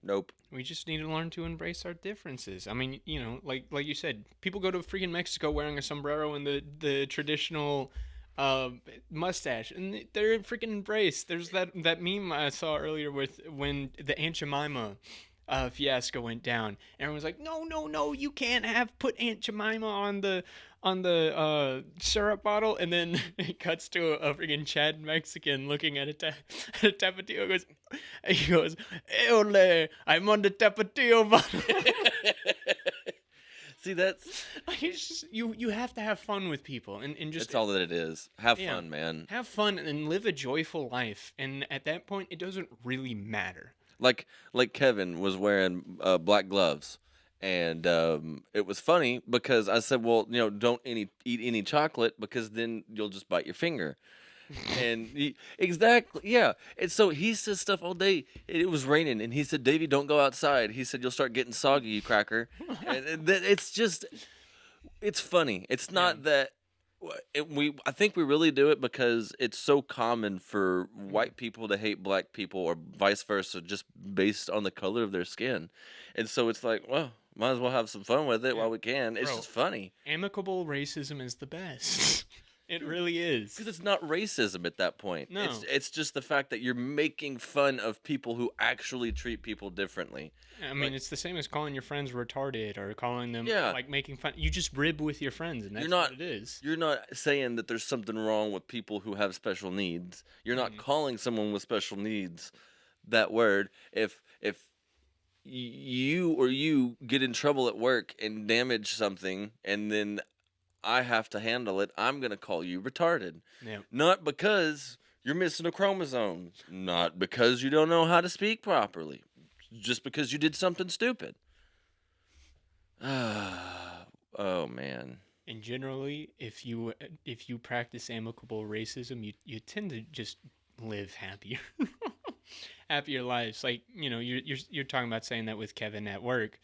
Nope. We just need to learn to embrace our differences. I mean, like you said, people go to freaking Mexico wearing a sombrero and the traditional mustache, and they're freaking embraced. There's that meme I saw earlier with when the Aunt Jemima fiasco went down. Everyone was like, no, you can't put Aunt Jemima on the syrup bottle, and then it cuts to a freaking Chad Mexican looking at at a Tapatio. He goes, "Ole, I'm on the Tapatio bottle." See, that's Like, it's just, you have to have fun with people, and just that's all that it is. Have Yeah. fun, man. have fun and live a joyful life. And at that point, it doesn't really matter. Like Kevin was wearing black gloves, and it was funny because I said, well, don't eat any chocolate because then you'll just bite your finger. And exactly, yeah. And so he says stuff all day. It was raining, and he said, "Davey, don't go outside." He said, "You'll start getting soggy, you cracker." And it's just, it's funny. It's not that I think we really do it because it's so common for white people to hate black people, or vice versa, just based on the color of their skin. And so it's like, well, might as well have some fun with it while we can. It's Bro. just funny. Amicable racism is the best. It really is. Because it's not racism at that point. No. It's just the fact that you're making fun of people who actually treat people differently. I mean, it's the same as calling your friends retarded or calling them, Yeah. like, making fun. You just rib with your friends, and that's You're not- what it is. You're not saying that there's something wrong with people who have special needs. You're not calling someone with special needs that word. If you get in trouble at work and damage something, and then I have to handle it. I'm going to call you retarded. Yeah. Not because you're missing a chromosome. Not because you don't know how to speak properly. Just because you did something stupid. Oh, man. And generally, if you practice amicable racism, you tend to just live happier, happier lives. Like, you know, you're talking about saying that with Kevin at work.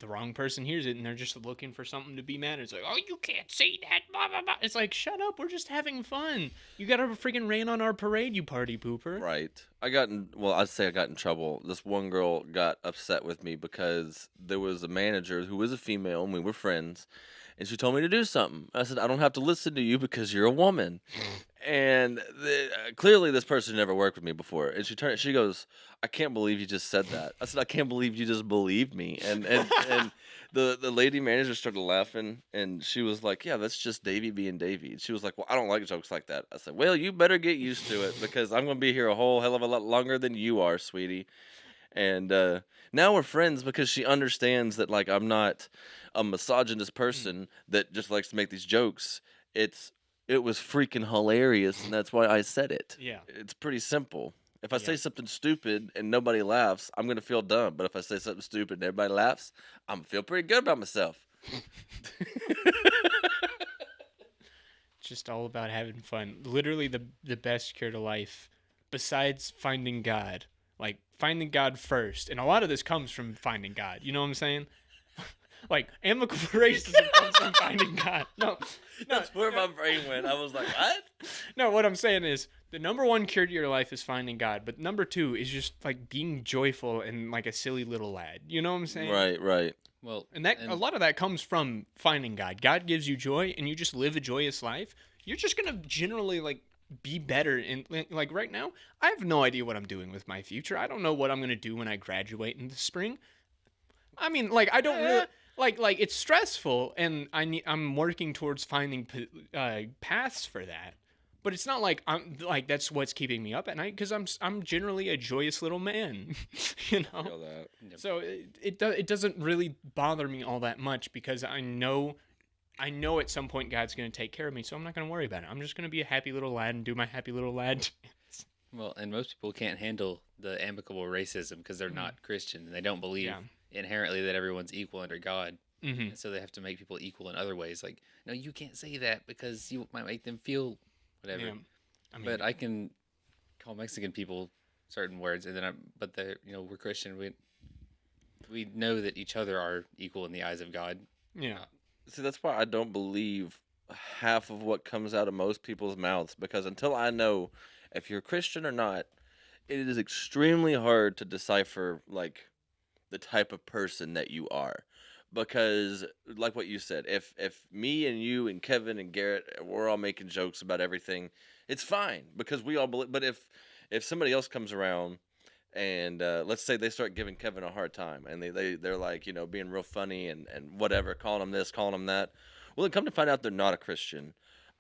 The wrong person hears it and they're just looking for something to be mad at. It's like, oh, you can't say that, blah, blah, blah. It's like, shut up, we're just having fun. You gotta freaking rain on our parade, you party pooper. Right. I'd say I got in trouble. This one girl got upset with me because there was a manager who was a female and we were friends. And she told me to do something. I said, I don't have to listen to you because you're a woman. And clearly this person never worked with me before. And she goes, I can't believe you just said that. I said, I can't believe you just believed me. And the lady manager started laughing. And she was like, yeah, that's just Davey being Davey. And she was like, well, I don't like jokes like that. I said, well, you better get used to it because I'm going to be here a whole hell of a lot longer than you are, sweetie. And now we're friends because she understands that, like, I'm not a misogynist person that just likes to make these jokes. It was freaking hilarious, and that's why I said it. Yeah. It's pretty simple. If I say Yeah. something stupid and nobody laughs, I'm going to feel dumb. But if I say something stupid and everybody laughs, I'm going to feel pretty good about myself. Just all about having fun. Literally the best cure to life, besides finding God. Like, finding God first. And a lot of this comes from finding God. You know what I'm saying? Like, amicable racism comes from finding God. No, That's where my brain went. I was like, what? no, what I'm saying is the number one cure to your life is finding God. But number two is just, like, being joyful and, like, a silly little lad. You know what I'm saying? Right. Well, And a lot of that comes from finding God. God gives you joy, and you just live a joyous life. You're just going to generally, like, be better. And, like, right now, I have no idea what I'm doing with my future. I don't know what I'm going to do when I graduate in the spring. I mean, like, I don't really... Like it's stressful, and I'm working towards finding paths for that. But it's not like I'm like that's what's keeping me up at night because I'm generally a joyous little man, you know. Feel that. So it doesn't really bother me all that much because I know at some point God's going to take care of me, so I'm not going to worry about it. I'm just going to be a happy little lad and do my happy little lad dance. well, and most people can't handle the amicable racism because they're not Christian and they don't believe inherently that everyone's equal under God. Mm-hmm. And so they have to make people equal in other ways. Like, no, you can't say that because you might make them feel whatever. Yeah. I mean, But I can call Mexican people certain words, and then but we're Christian. We know that each other are equal in the eyes of God. yeah. See, that's why I don't believe half of what comes out of most people's mouths because until I know if you're Christian or not, it is extremely hard to decipher, like, the type of person that you are. Because, like what you said, if me and you and Kevin and Garrett, we're all making jokes about everything, it's fine because we all believe. But if somebody else comes around and let's say they start giving Kevin a hard time and they're like, being real funny and whatever, calling him this, calling him that, well, then come to find out they're not a Christian.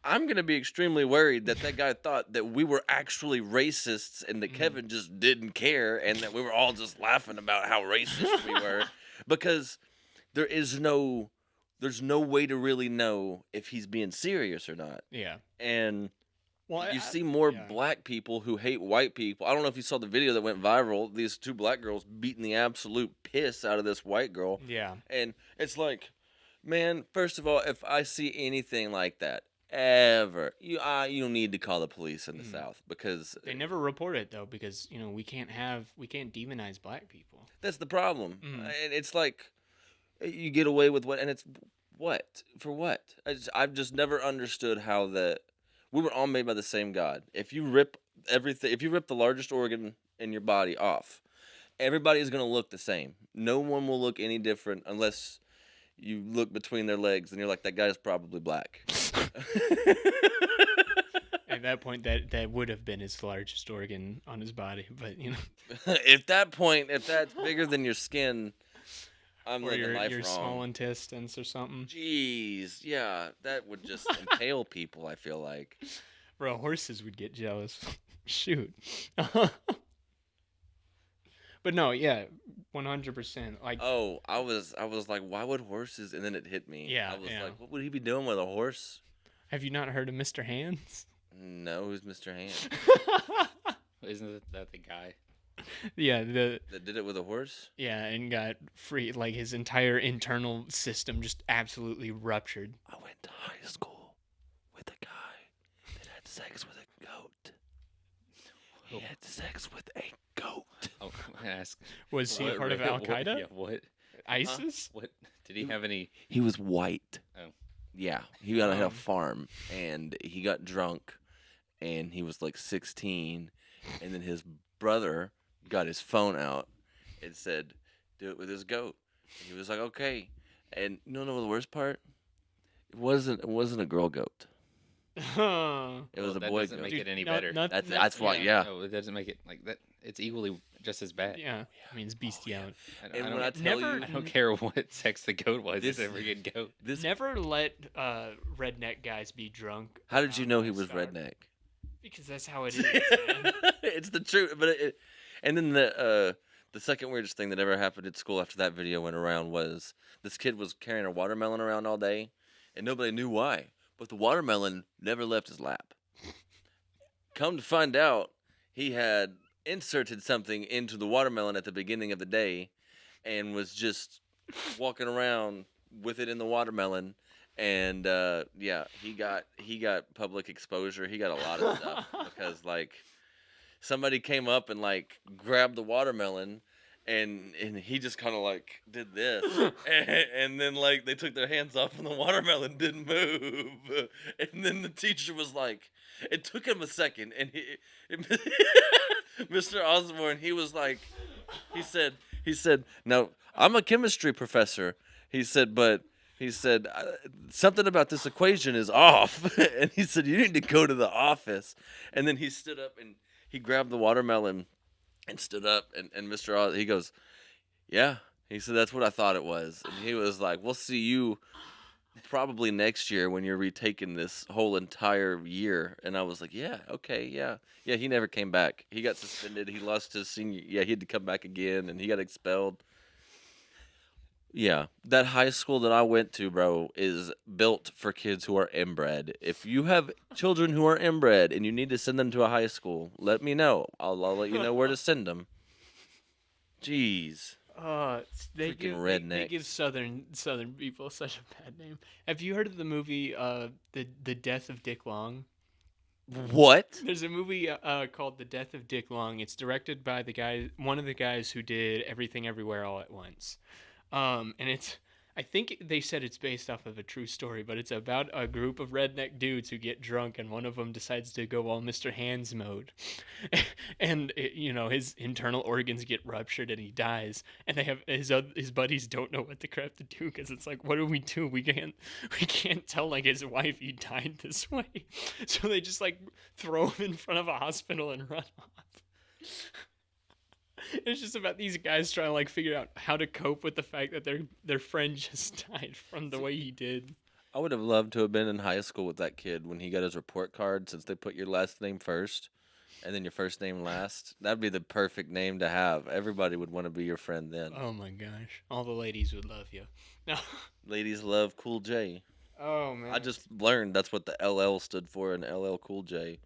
I'm going to be extremely worried that guy thought that we were actually racists and that Kevin just didn't care and that we were all just laughing about how racist we were because there's no way to really know if he's being serious or not. Yeah. And Well, you see more black people who hate white people. I don't know if you saw the video that went viral. These two black girls beating the absolute piss out of this white girl. Yeah. And it's like, man, first of all, if I see anything like that, ever, you don't need to call the police in the South because They never report it though because we can't demonize black people. that's the problem. And it's like you get away with what, and it's what for what? I've just never understood how we were all made by the same God. If you rip the largest organ in your body off, everybody is going to look the same. No one will look any different unless you look between their legs and you're like, that guy's probably black. At that point, that would have been his largest organ on his body, but If that's bigger than your skin, I'm or living life your wrong. small intestines or something. Jeez, yeah, that would just impale people, I feel like. Bro, horses would get jealous. Shoot. But no, yeah, 100%. Like, Oh, I was like, why would horses? And then it hit me. Yeah, I was yeah. like, what would he be doing with a horse? have you not heard of Mr. Hands? No, who's Mr. Hand? Isn't that the guy? Yeah, That did it with a horse? and got free. Like his entire internal system just absolutely ruptured. I went to high school with a guy that had sex with a goat. He had sex with a goat. Oh, I ask. Was he a what part of ra- Al what- Qaeda? Yeah. What? ISIS? What? Did he have any? He was white. Oh. Yeah, he got had a Um. farm, and he got drunk, and he was like 16, and then his brother got his phone out and said, "Do it with his goat." And he was like, "Okay." And you know the worst part? It wasn't a girl goat. It was Well, a that boy doesn't goat. make it any no- better. not- That's why, yeah. No, it doesn't make it like that. It's equally just as bad. Yeah, I mean it's bestiality. I And don't, when I tell never- you, I don't care what sex the goat was. This- It's a freaking goat. this, Never let redneck guys be drunk. how did you around know he was livestock. redneck? Because that's how it is. Man. It's the truth, but and then the second weirdest thing that ever happened at school after that video went around was this kid was carrying a watermelon around all day, and nobody knew why. But the watermelon never left his lap. Come to find out, he had inserted something into the watermelon at the beginning of the day, and was just walking around with it in the watermelon. And yeah, he got public exposure. He got a lot of stuff because like somebody came up and like grabbed the watermelon, and he just kind of like did this, and then like they took their hands off and the watermelon didn't move, and then the teacher was like, it took him a second, and Mr. Osborne, he was like, he said, "No, I'm a chemistry professor." He said, but he said, something about this equation is off. And he said, you need to go to the office. And then he stood up and he grabbed the watermelon and stood up. And Mr. Oz, he goes, yeah. He said, that's what I thought it was. And he was like, we'll see you probably next year when you're retaking this whole entire year. And I was like, yeah, okay, yeah. Yeah, he never came back. He got suspended. He lost his senior. Yeah, he had to come back again, and he got expelled. Yeah, that high school that I went to, bro, is built for kids who are inbred. If you have children who are inbred and you need to send them to a high school, let me know. I'll let you know where to send them. Jeez. They Freaking give rednecks. southern people such a bad name. Have you heard of the movie the Death of Dick Long? What? There's a movie called The Death of Dick Long. It's directed by one of the guys who did Everything Everywhere All at Once. And I think they said it's based off of a true story, but it's about a group of redneck dudes who get drunk, and one of them decides to go all Mr. Hands mode, and his internal organs get ruptured and he dies. And they have his buddies don't know what the crap to do because it's like, what do? We can't tell like his wife he died this way, so they just like throw him in front of a hospital and run off. It's just about these guys trying to like figure out how to cope with the fact that their friend just died from the way he did. I would have loved to have been in high school with that kid when he got his report card, since they put your last name first and then your first name last. That'd be the perfect name to have. Everybody would want to be your friend then. Oh my gosh, all the ladies would love you. No. Ladies love Cool J. Oh man. I just learned that's what the LL stood for in LL Cool J.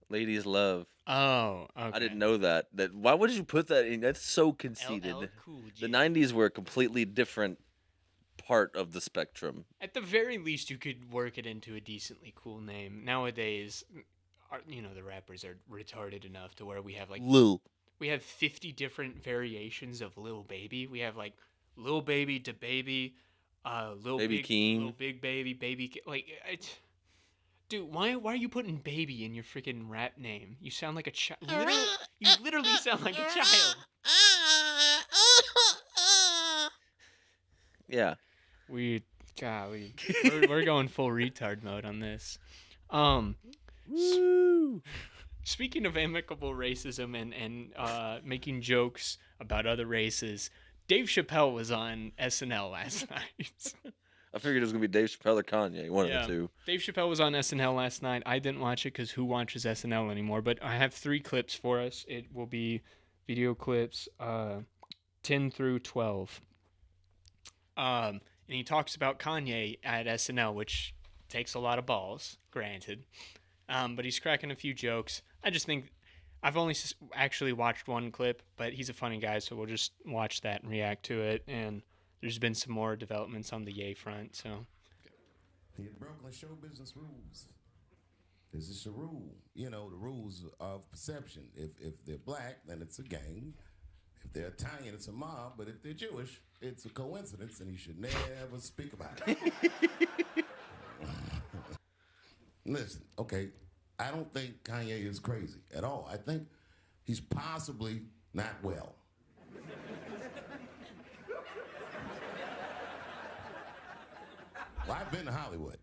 Ladies love. Oh, okay. I didn't know that. Why would you put that in? That's so conceited. LL Cool J. The 90s were a completely different part of the spectrum. At the very least, you could work it into a decently cool name. Nowadays, the rappers are retarded enough to where we have like Lil. we have 50 different variations of Lil Baby. We have like Lil Baby to Baby, Lil Baby Big, King. Lil Big Baby, like it's. Dude, why are you putting baby in your freaking rap name? You sound like a child. You literally sound like a child. Yeah. We're going full retard mode on this. Woo! Speaking of amicable racism and making jokes about other races, Dave Chappelle was on SNL last night. I figured it was going to be Dave Chappelle or Kanye, one of the two. Dave Chappelle was on SNL last night. I didn't watch it because who watches SNL anymore? But I have 3 clips for us. It will be video clips 10 through 12. And he talks about Kanye at SNL, which takes a lot of balls, granted. But he's cracking a few jokes. I just think I've only actually watched one clip, but he's a funny guy, so we'll just watch that and react to it. And there's been some more developments on the Ye front, so. He had broken show business rules. This is a rule. You know, the rules of perception. If they're black, then it's a gang. If they're Italian, it's a mob. But if they're Jewish, it's a coincidence, and you should never speak about it. Listen, okay, I don't think Kanye is crazy at all. I think he's possibly not well. Well, I've been to Hollywood.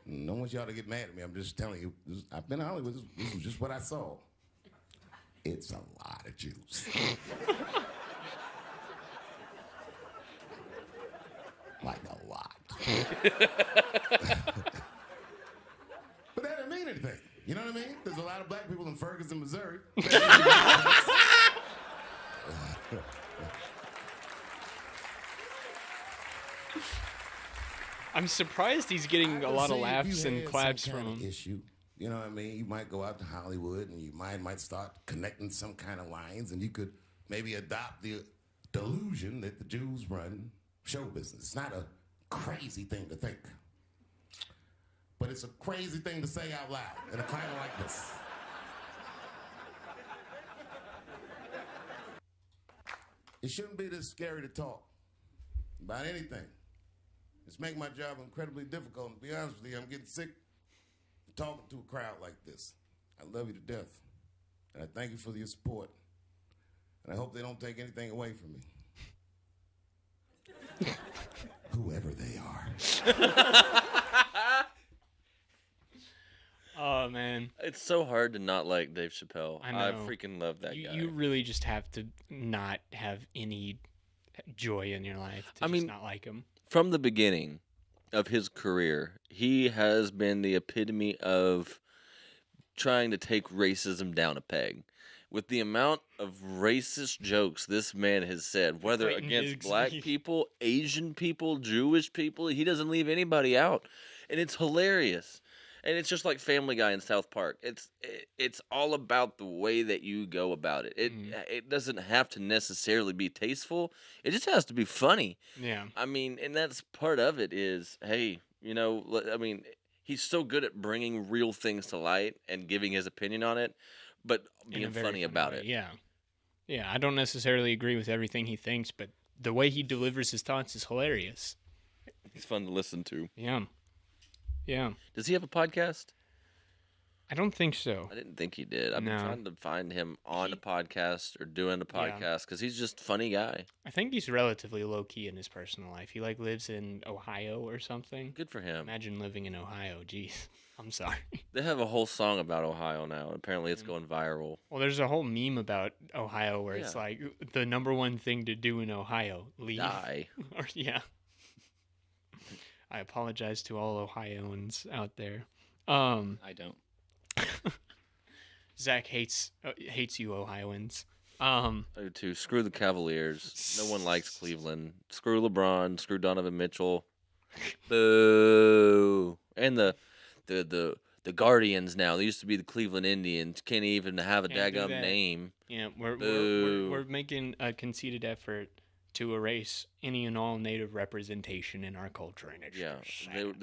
I don't want y'all to get mad at me. I'm just telling you. I've been to Hollywood. This is just what I saw. It's a lot of Jews. Like a lot. But that didn't mean anything. You know what I mean? There's a lot of black people in Ferguson, Missouri. I'm surprised he's getting a lot of laughs and claps some from kind of him. issue. You know what I mean? You might go out to Hollywood and you might start connecting some kind of lines, and you could maybe adopt the delusion that the Jews run show business. It's not a crazy thing to think, but it's a crazy thing to say out loud in a climate like this. It shouldn't be this scary to talk about anything. It's making my job incredibly difficult. And to be honest with you, I'm getting sick of talking to a crowd like this. I love you to death. And I thank you for your support. And I hope they don't take anything away from me. Whoever they are. Oh, man. It's so hard to not like Dave Chappelle. I know. I freaking love that guy. You really just have to not have any joy in your life to just not like him. From the beginning of his career, he has been the epitome of trying to take racism down a peg. With the amount of racist jokes this man has said, whether Fighting against pigs. black people, Asian people, Jewish people, he doesn't leave anybody out. And it's hilarious. And it's just like Family Guy in South Park. It's all about the way that you go about it. It doesn't have to necessarily be tasteful. It just has to be funny. Yeah. I mean, and that's part of it is, hey, you know, I mean, he's so good at bringing real things to light and giving his opinion on it, but In a being very funny about way. it. Yeah. Yeah, I don't necessarily agree with everything he thinks, but the way he delivers his thoughts is hilarious. He's fun to listen to. Yeah. Yeah. Does he have a podcast? I don't think so. I didn't think he did. I've No. been trying to find him on a podcast or doing a Yeah. podcast because he's just a funny guy. I think he's relatively low key in his personal life. He lives in Ohio or something. Good for him. Imagine living in Ohio. Jeez. I'm sorry. They have a whole song about Ohio now. And apparently it's going viral. Well, there's a whole meme about Ohio where it's Yeah. like the number one thing to do in Ohio, leave. Die. Or yeah. I apologize to all Ohioans out there. I don't. Zach hates you Ohioans. I do too. Screw the Cavaliers. No one likes Cleveland. Screw LeBron. Screw Donovan Mitchell. Boo. And the Guardians now. They used to be the Cleveland Indians. Can't even have a Can't do daggum that. name. Yeah, Boo. we're making a conceited effort to erase any and all Native representation in our culture, and it's Yeah. sad.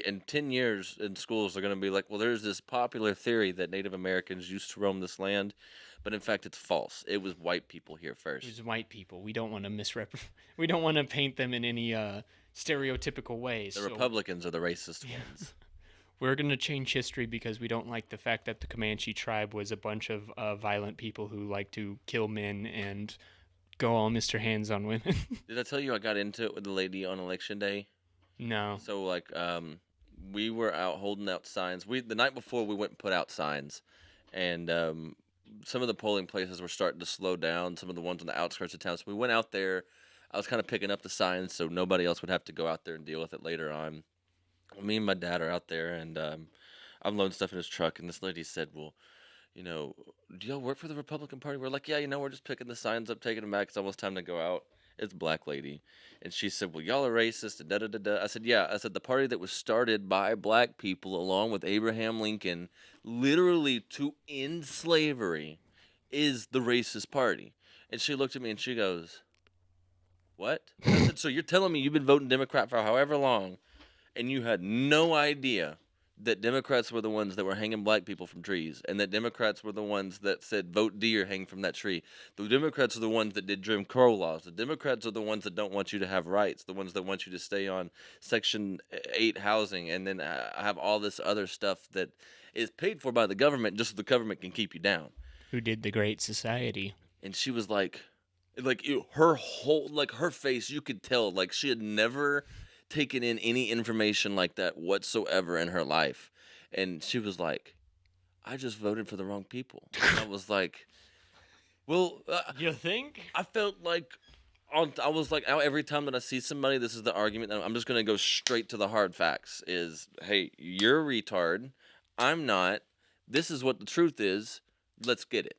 In 10 years in schools, they're going to be like, well, there's this popular theory that Native Americans used to roam this land, but in fact, it's false. It was white people here first. These white people. We don't want to We don't want to paint them in any stereotypical ways. The so Republicans are the racist ones. we're going to change history because we don't like the fact that the Comanche tribe was a bunch of violent people who like to kill men and go all Mr. Hands on women. Did I tell you I got into it with the lady on election day? No. So like we were out holding out signs. The night before we went and put out signs, and some of the polling places were starting to slow down. Some of the ones on the outskirts of town. So we went out there. I was kind of picking up the signs so nobody else would have to go out there and deal with it later on. Me and my dad are out there, and I'm loading stuff in his truck. And this lady said, "Well, you know, do y'all work for the Republican Party? We're like, yeah, we're just picking the signs up, taking them back. It's almost time to go out. It's a black lady. And she said, well, y'all are racist. And da-da-da-da. I said, yeah. I said, the party that was started by black people along with Abraham Lincoln literally to end slavery is the racist party. And she looked at me and she goes, what? And I said, so you're telling me you've been voting Democrat for however long and you had no idea that Democrats were the ones that were hanging black people from trees, and that Democrats were the ones that said vote D or hang from that tree. The Democrats are the ones that did Jim Crow laws. The Democrats are the ones that don't want you to have rights, the ones that want you to stay on Section 8 housing, and then have all this other stuff that is paid for by the government just so the government can keep you down. Who did the Great Society? And she was like her whole, like her face, you could tell, like she had never taken in any information like that whatsoever in her life. And she was like, I just voted for the wrong people. And I was like, well, You think? I felt like, I was like, every time that I see somebody, this is the argument. I'm just going to go straight to the hard facts is, hey, you're a retard. I'm not. This is what the truth is. Let's get it.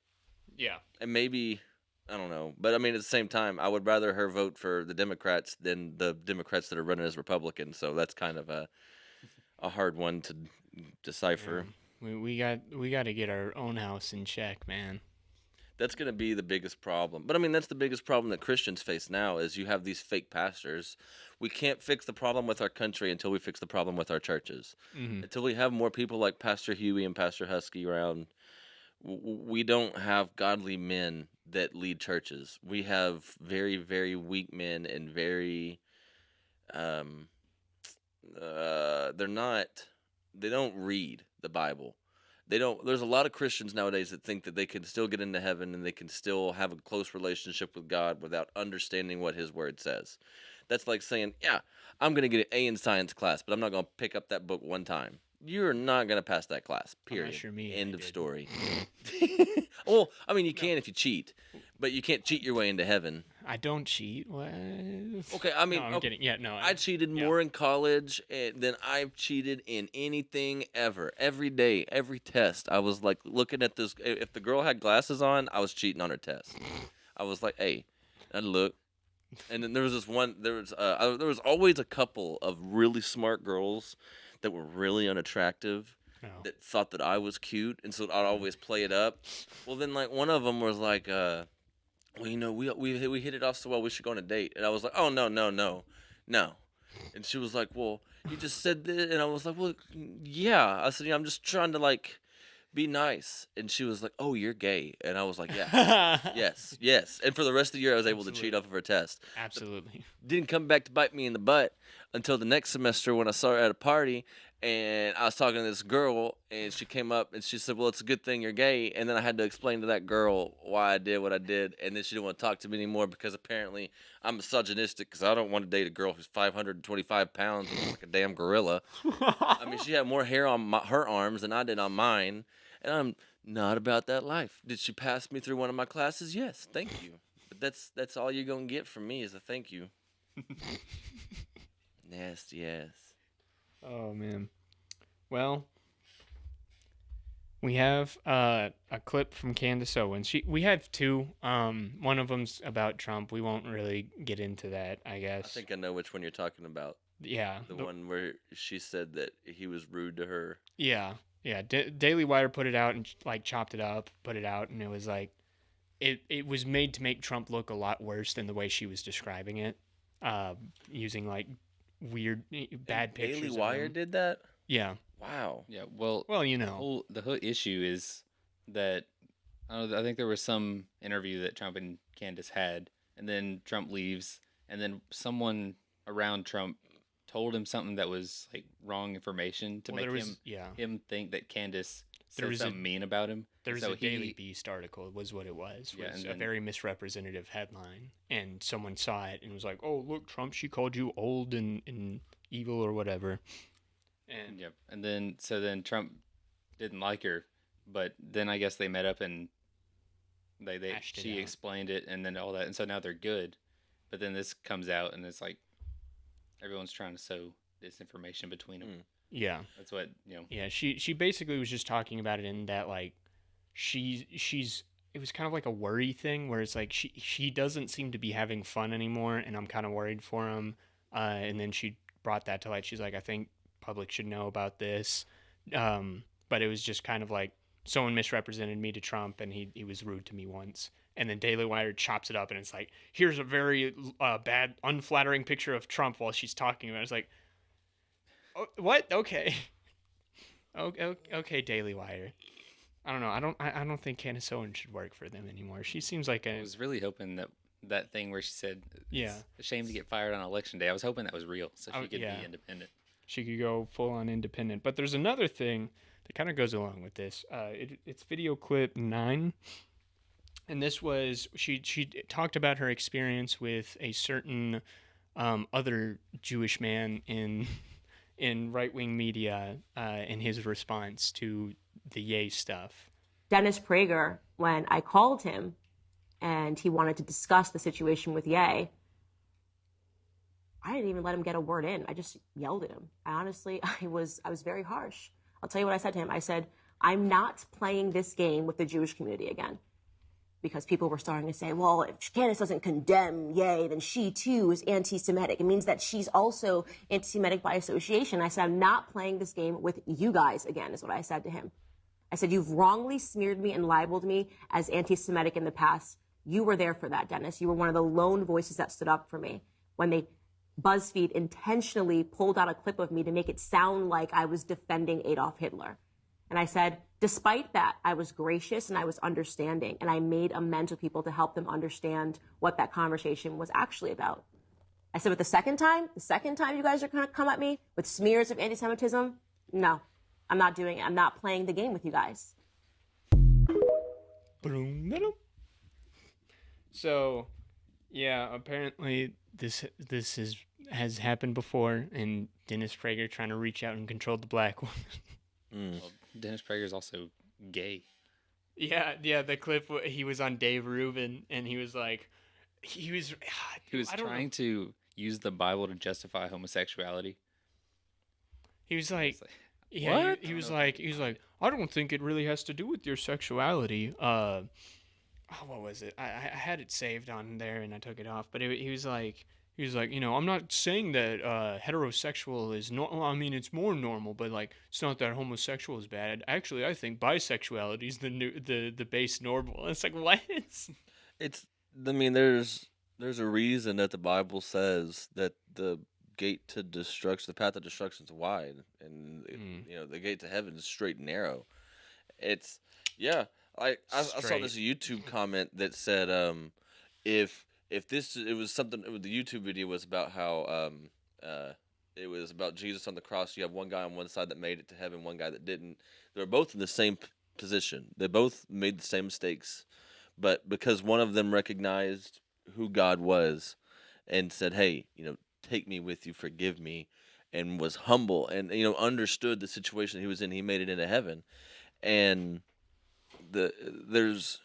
Yeah. And maybe, I don't know. But I mean, at the same time, I would rather her vote for the Democrats than the Democrats that are running as Republicans. So that's kind of a hard one to decipher. Yeah. We got to get our own house in check, man. That's going to be the biggest problem. But I mean, that's the biggest problem that Christians face now is you have these fake pastors. We can't fix the problem with our country until we fix the problem with our churches. Mm-hmm. Until we have more people like Pastor Huey and Pastor Husky around, we don't have godly men that lead churches. We have very, very weak men and very, they don't read the Bible. There's a lot of Christians nowadays that think that they can still get into heaven and they can still have a close relationship with God without understanding what his word says. That's like saying, yeah, I'm going to get an A in science class, but I'm not going to pick up that book one time. You're not going to pass that class, period. Unless you're me, End I of did. story. Well, I mean, you can if you cheat, but you can't cheat your way into heaven. I don't cheat. What? Okay, I mean, no, I'm okay, kidding. Yeah, no. I cheated more in college than I've cheated in anything ever. Every day, every test, I was like looking at this. If the girl had glasses on, I was cheating on her test. I was like, hey, I'd look. And then there was this one. There was always a couple of really smart girls that were really unattractive. No. That thought that I was cute, and so I'd always play it up. Well, then like one of them was like, well, you know, we hit it off so well, we should go on a date. And I was like, oh no. And she was like, well, you just said this, and I was like, well, yeah. I said, yeah, I'm just trying to like be nice. And she was like, oh, you're gay. And I was like, yeah, yes. And for the rest of the year, I was able to cheat off of her test. Absolutely. Didn't come back to bite me in the butt until the next semester when I saw her at a party. And I was talking to this girl, and she came up, and she said, well, it's a good thing you're gay. And then I had to explain to that girl why I did what I did. And then she didn't want to talk to me anymore because apparently I'm misogynistic because I don't want to date a girl who's 525 pounds and looks like a damn gorilla. I mean, she had more hair on her arms than I did on mine. And I'm not about that life. Did she pass me through one of my classes? Yes, thank you. But that's all you're going to get from me is a thank you. Nasty ass. Oh man. Well, we have a clip from Candace Owens. We have two. One of them's about Trump. We won't really get into that, I guess. I think I know which one you're talking about. Yeah. The one where she said that he was rude to her. Yeah. Yeah. Daily Wire put it out and like chopped it up, put it out, and it was like, it was made to make Trump look a lot worse than the way she was describing it, using like weird bad pictures. Daily of Wire him. did that? Yeah. Wow. Yeah, well, you know, the whole issue is that I think there was some interview that Trump and Candace had, and then Trump leaves, and then someone around Trump told him something that was like wrong information to Well, make there was- him think that Candace There said was something mean about him. there was So a Daily Beast article was what it was. Yeah, Was and a then- very misrepresentative headline, and someone saw it and was like, "Oh, look, Trump, she called you old and evil or whatever." And Yep. And then Trump didn't like her, but then I guess they met up and Hashed it she out. explained it and then all that, and so now they're good. But then this comes out and it's like everyone's trying to sow disinformation between them. yeah. That's what, you know. Yeah, she basically was just talking about it in that like she's it was kind of like a worry thing where it's like she doesn't seem to be having fun anymore, and I'm kind of worried for him. And then she brought that to light. She's like, I think public should know about this. But it was just kind of like someone misrepresented me to Trump, and he was rude to me once. And then Daily Wire chops it up, and it's like, here's a very bad, unflattering picture of Trump while she's talking about it. It's like, oh, what? Okay. Okay, Daily Wire. I don't know. I don't think Candace Owens should work for them anymore. She seems like I a was really hoping that thing where she said, Yeah. it's a shame to get fired on election day. I was hoping that was real, so she could yeah. be independent. She could go full on independent. But there's another thing that kind of goes along with this. It's video clip 9, and this was she talked about her experience with a certain other Jewish man in right wing media in his response to the Ye stuff. Dennis Prager, when I called him and he wanted to discuss the situation with Ye, I didn't even let him get a word in. I just yelled at him. I was very harsh. I'll tell you what I said to him. I said, I'm not playing this game with the Jewish community again. Because people were starting to say, well, if Candace doesn't condemn Ye, then she too is anti-Semitic. It means that she's also anti-Semitic by association. I said, I'm not playing this game with you guys again, is what I said to him. I said, you've wrongly smeared me and libeled me as anti-Semitic in the past. You were there for that, Dennis. You were one of the lone voices that stood up for me when BuzzFeed intentionally pulled out a clip of me to make it sound like I was defending Adolf Hitler. And I said, despite that, I was gracious and I was understanding, and I made amends with people to help them understand what that conversation was actually about. I said, but the second time you guys are going to come at me with smears of anti-Semitism, no, I'm not doing it. I'm not playing the game with you guys. So, yeah, apparently this has happened before, and Dennis Prager trying to reach out and control the black woman. Well, Dennis Prager is also gay. Yeah, the clip he was on Dave Rubin, and he was like, he was trying to use the Bible to justify homosexuality. He was like, It's like, yeah, what? he was like, I don't think it really has to do with your sexuality. What was it? I had it saved on there and I took it off, but he was like, I'm not saying that heterosexual is normal. I mean, it's more normal, but like, it's not that homosexual is bad. Actually, I think bisexuality is the base normal. It's like, what? I mean, there's a reason that the Bible says that the gate to destruction, the path of destruction is wide, and the gate to heaven is straight and narrow. It's I saw this YouTube comment that said if it was something, the YouTube video was about how it was about Jesus on the cross. You have one guy on one side that made it to heaven, one guy that didn't. They're both in the same position. They both made the same mistakes, but because one of them recognized who God was and said, "Hey, take me with you, forgive me," and was humble and understood the situation he was in, he made it into heaven. And there's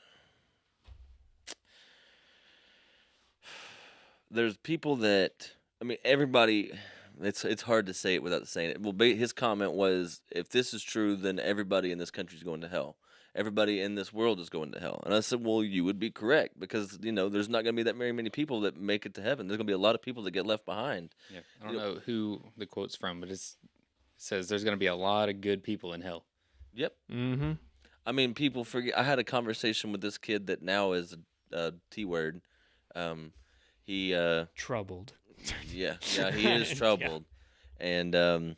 people that, I mean, everybody, it's hard to say it without saying it. Well, his comment was, if this is true, then everybody in this country is going to hell. Everybody in this world is going to hell. And I said, well, you would be correct, because there's not going to be that very many people that make it to heaven. There's going to be a lot of people that get left behind. Yeah, I don't know who the quote's from, but it says there's going to be a lot of good people in hell. Yep. Mm-hmm. I mean, people forget. I had a conversation with this kid that now is a T word. He Troubled. Yeah, he is troubled, and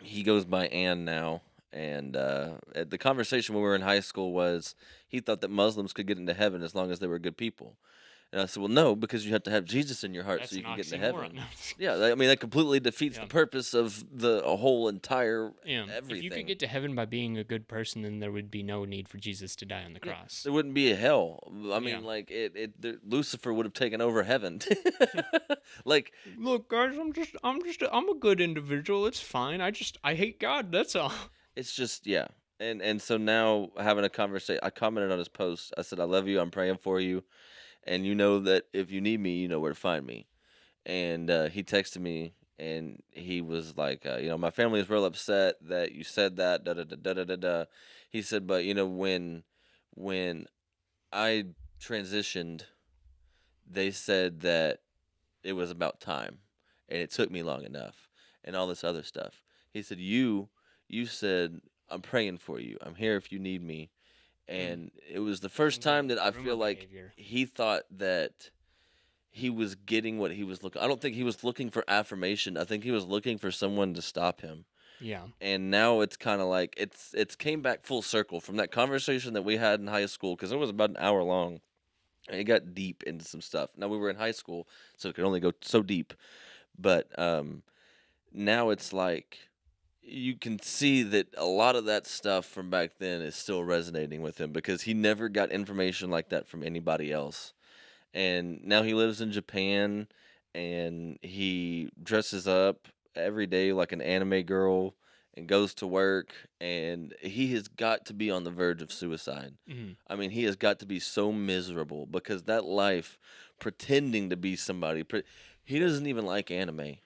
he goes by Ann now. And the conversation when we were in high school was, he thought that Muslims could get into heaven as long as they were good people. And I said, well, no, because you have to have Jesus in your heart That's so you an can get into oxymoron. heaven. Yeah, I mean, that completely defeats Yeah. the purpose of the whole entire everything. If you could get to heaven by being a good person, then there would be no need for Jesus to die on the cross. There wouldn't be a hell. I mean, Yeah. like Lucifer would have taken over heaven. Like, Look, guys, I'm a good individual. It's fine. I hate God. That's all. it's just, yeah. And so now having a conversation, I commented on his post. I said, I love you. I'm praying for you. And you know that if you need me, you know where to find me. And he texted me, and he was like, my family is real upset that you said that. Da da da da da da. He said, but when when I transitioned, they said that it was about time, and it took me long enough, and all this other stuff. He said, you said, I'm praying for you. I'm here if you need me. And it was the first Seems like time that I groomer feel like behavior. he thought that he was getting what he was looking. I don't think he was looking for affirmation. I think he was looking for someone to stop him. Yeah. And now it's kind of like it's came back full circle from that conversation that we had in high school, because it was about an hour long, and it got deep into some stuff. Now we were in high school, so it could only go so deep, but now it's like you can see that a lot of that stuff from back then is still resonating with him, because he never got information like that from anybody else. And now he lives in Japan, and he dresses up every day like an anime girl and goes to work, and he has got to be on the verge of suicide. Mhm. I mean, he has got to be so miserable because that life pretending to be somebody, he doesn't even like anime.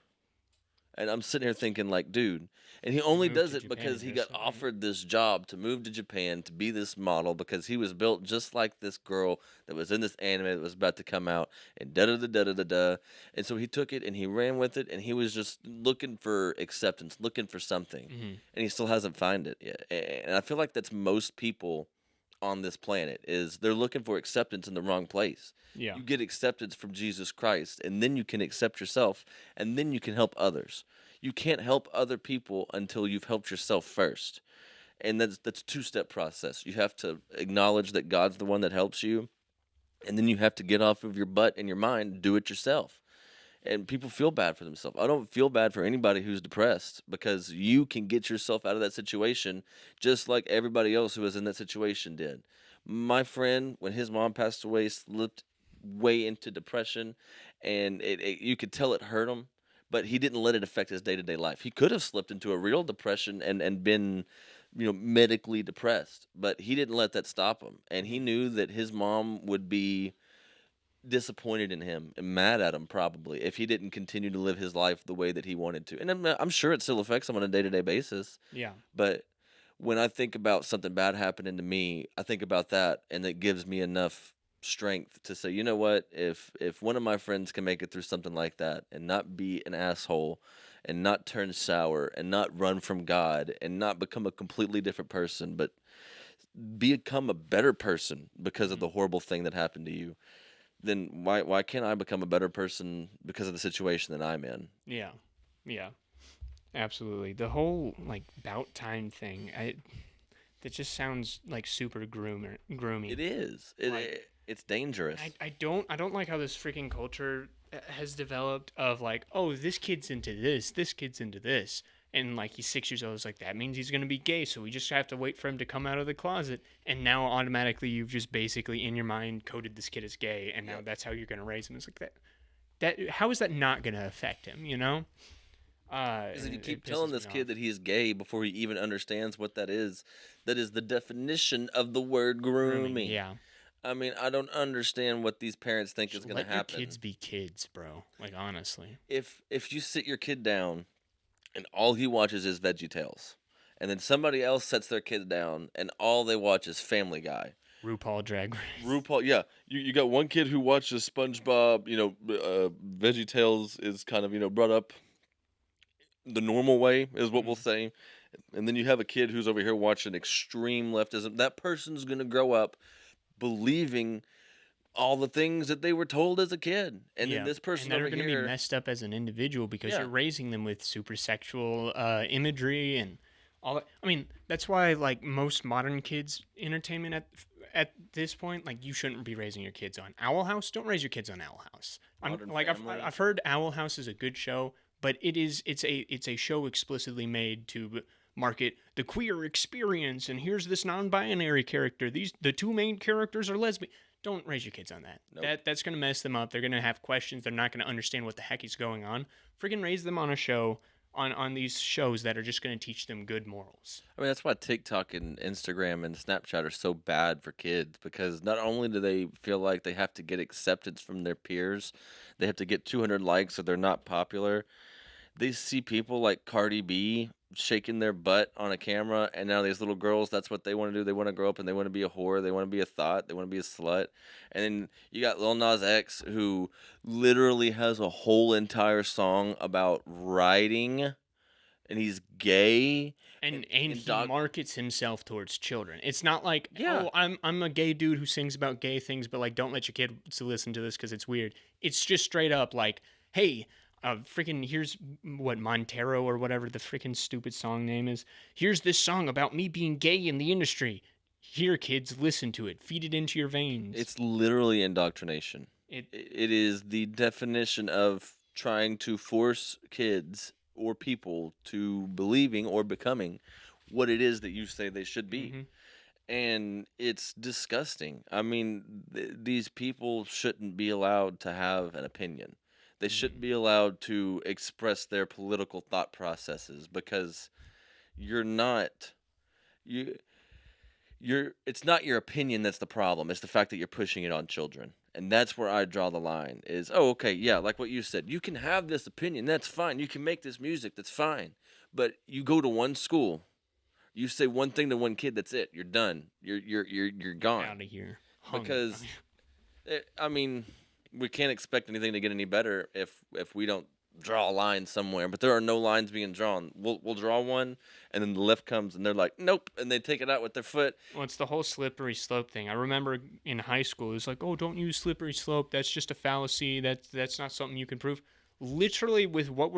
And I'm sitting here thinking, like, dude, and he only moved does to it Japan because he and got dressed up, right? offered this job to move to Japan to be this model, because he was built just like this girl that was in this anime that was about to come out, and da da da da da da da. And so he took it and he ran with it, and he was just looking for acceptance, looking for something, Mhm. and he still hasn't found it yet. And I feel like that's most people on this planet, is they're looking for acceptance in the wrong place. Yeah. You get acceptance from Jesus Christ, and then you can accept yourself, and then you can help others. You can't help other people until you've helped yourself first. And that's a two-step process. You have to acknowledge that God's the one that helps you, and then you have to get off of your butt and your mind, do it yourself. And people feel bad for themselves. I don't feel bad for anybody who's depressed, because you can get yourself out of that situation just like everybody else who was in that situation did. My friend, when his mom passed away, slipped way into depression, and you could tell it hurt him, but he didn't let it affect his day-to-day life. He could have slipped into a real depression and been, medically depressed, but he didn't let that stop him. And he knew that his mom would be disappointed in him and mad at him, probably, if he didn't continue to live his life the way that he wanted to. And I'm sure it still affects him on a day-to-day basis. Yeah. But when I think about something bad happening to me, I think about that, and it gives me enough strength to say, you know what, if one of my friends can make it through something like that and not be an asshole and not turn sour and not run from God and not become a completely different person, but become a better person because of the horrible thing that happened to you, then why can't I become a better person because of the situation that I'm in? Yeah. Yeah. Absolutely. The whole like about time thing, that just sounds like super groomy. It is. It's dangerous. I don't like how this freaking culture has developed of like, oh, this kid's into this kid's into this. And like he's 6 years old, it's like that means he's gonna be gay, so we just have to wait for him to come out of the closet. And now automatically you've just basically in your mind coded this kid as gay, and now that's how you're gonna raise him. It's like that how is that not gonna affect him, you know? Because if you It keep pisses telling me this kid off. that he is gay before he even understands what that is the definition of the word grooming. Yeah. I mean, I don't understand what these parents think is Just going to let your happen. kids be kids, bro. Like honestly. If you sit your kid down and all he watches is VeggieTales, and then somebody else sets their kid down and all they watch is Family Guy. RuPaul Drag Race. RuPaul, yeah. You got one kid who watches SpongeBob, VeggieTales is kind of, brought up the normal way, is what we'll say. And then you have a kid who's over here watching extreme leftism. That person's going to grow up believing all the things that they were told as a kid. And then this person and they're over going to here, be messed up as an individual because Yeah. you're raising them with super sexual imagery and all that. I mean, that's why like most modern kids entertainment at this point, like you shouldn't be raising your kids on Owl House. Don't raise your kids on Owl House. Modern I've Family. I've heard Owl House is a good show, but it's a show explicitly made to market the queer experience, and here's this non-binary character. The two main characters are lesbian. Don't raise your kids on that. Nope. That's gonna mess them up. They're gonna have questions. They're not gonna understand what the heck is going on. Friggin' raise them on a show on these shows that are just gonna teach them good morals. I mean, that's why TikTok and Instagram and Snapchat are so bad for kids, because not only do they feel like they have to get acceptance from their peers, they have to get 200 likes or they're not popular. they see people like Cardi B shaking their butt on a camera, and now these little girls, that's what they want to do. They want to grow up and they want to be a whore. They want to be a thought. They want to be a slut. And then you got Lil Nas X, who literally has a whole entire song about riding, and he's gay. And and he dog- markets himself towards children. It's not like, Yeah. oh, I'm a gay dude who sings about gay things, but like don't let your kids listen to this because it's weird. It's just straight up like, hey, freaking here's what Montero or whatever the freaking stupid song name is. Here's this song about me being gay in the industry. Here, kids, listen to it. Feed it into your veins. It's literally indoctrination. It It is the definition of trying to force kids or people to believing or becoming what it is that you say they should be. Mhm. And it's disgusting. I mean, these people shouldn't be allowed to have an opinion. They shouldn't be allowed to express their political thought processes because you're not it's not your opinion that's the problem. It's the fact that you're pushing it on children. And that's where I draw the line is, oh, okay, yeah, like what you said. You can have this opinion, that's fine. You can make this music, that's fine. But you go to one school, you say one thing to one kid, that's it. You're done. You're gone. out of here. Hung. Because I mean, we can't expect anything to get any better if we don't draw a line somewhere. But there are no lines being drawn. We'll draw one, and then the left comes, and they're like, nope, and they take it out with their foot. Well, it's the whole slippery slope thing. I remember in high school, it was like, oh, don't use slippery slope. That's just a fallacy. That's not something you can prove. Literally, with where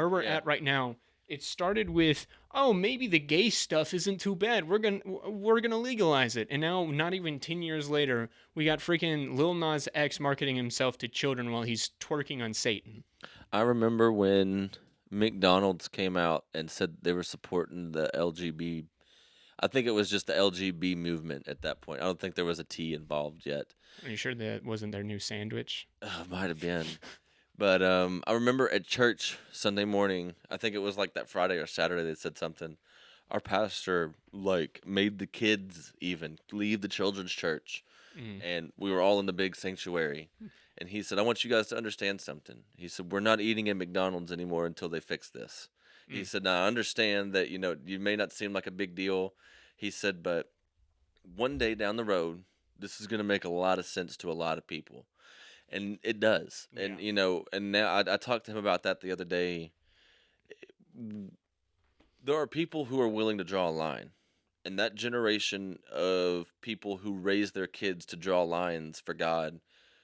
we're Yeah. at right now, it started with, oh, maybe the gay stuff isn't too bad. We're gonna legalize it. And now, not even 10 years later, we got freaking Lil Nas X marketing himself to children while he's twerking on Satan. I remember when McDonald's came out and said they were supporting the LGB. I think it was just the LGB movement at that point. I don't think there was a T involved yet. Are you sure that wasn't their new sandwich? Might have been. But I remember at church Sunday morning, I think it was like that Friday or Saturday, they said something. Our pastor like made the kids even leave the children's church. And we were all in the big sanctuary. And he said, I want you guys to understand something. He said, we're not eating at McDonald's anymore until they fix this. He said, now I understand that, you may not seem like a big deal. He said, but one day down the road, this is going to make a lot of sense to a lot of people. And it does. And, and now I talked to him about that the other day. There are people who are willing to draw a line. And that generation of people who raise their kids to draw lines for God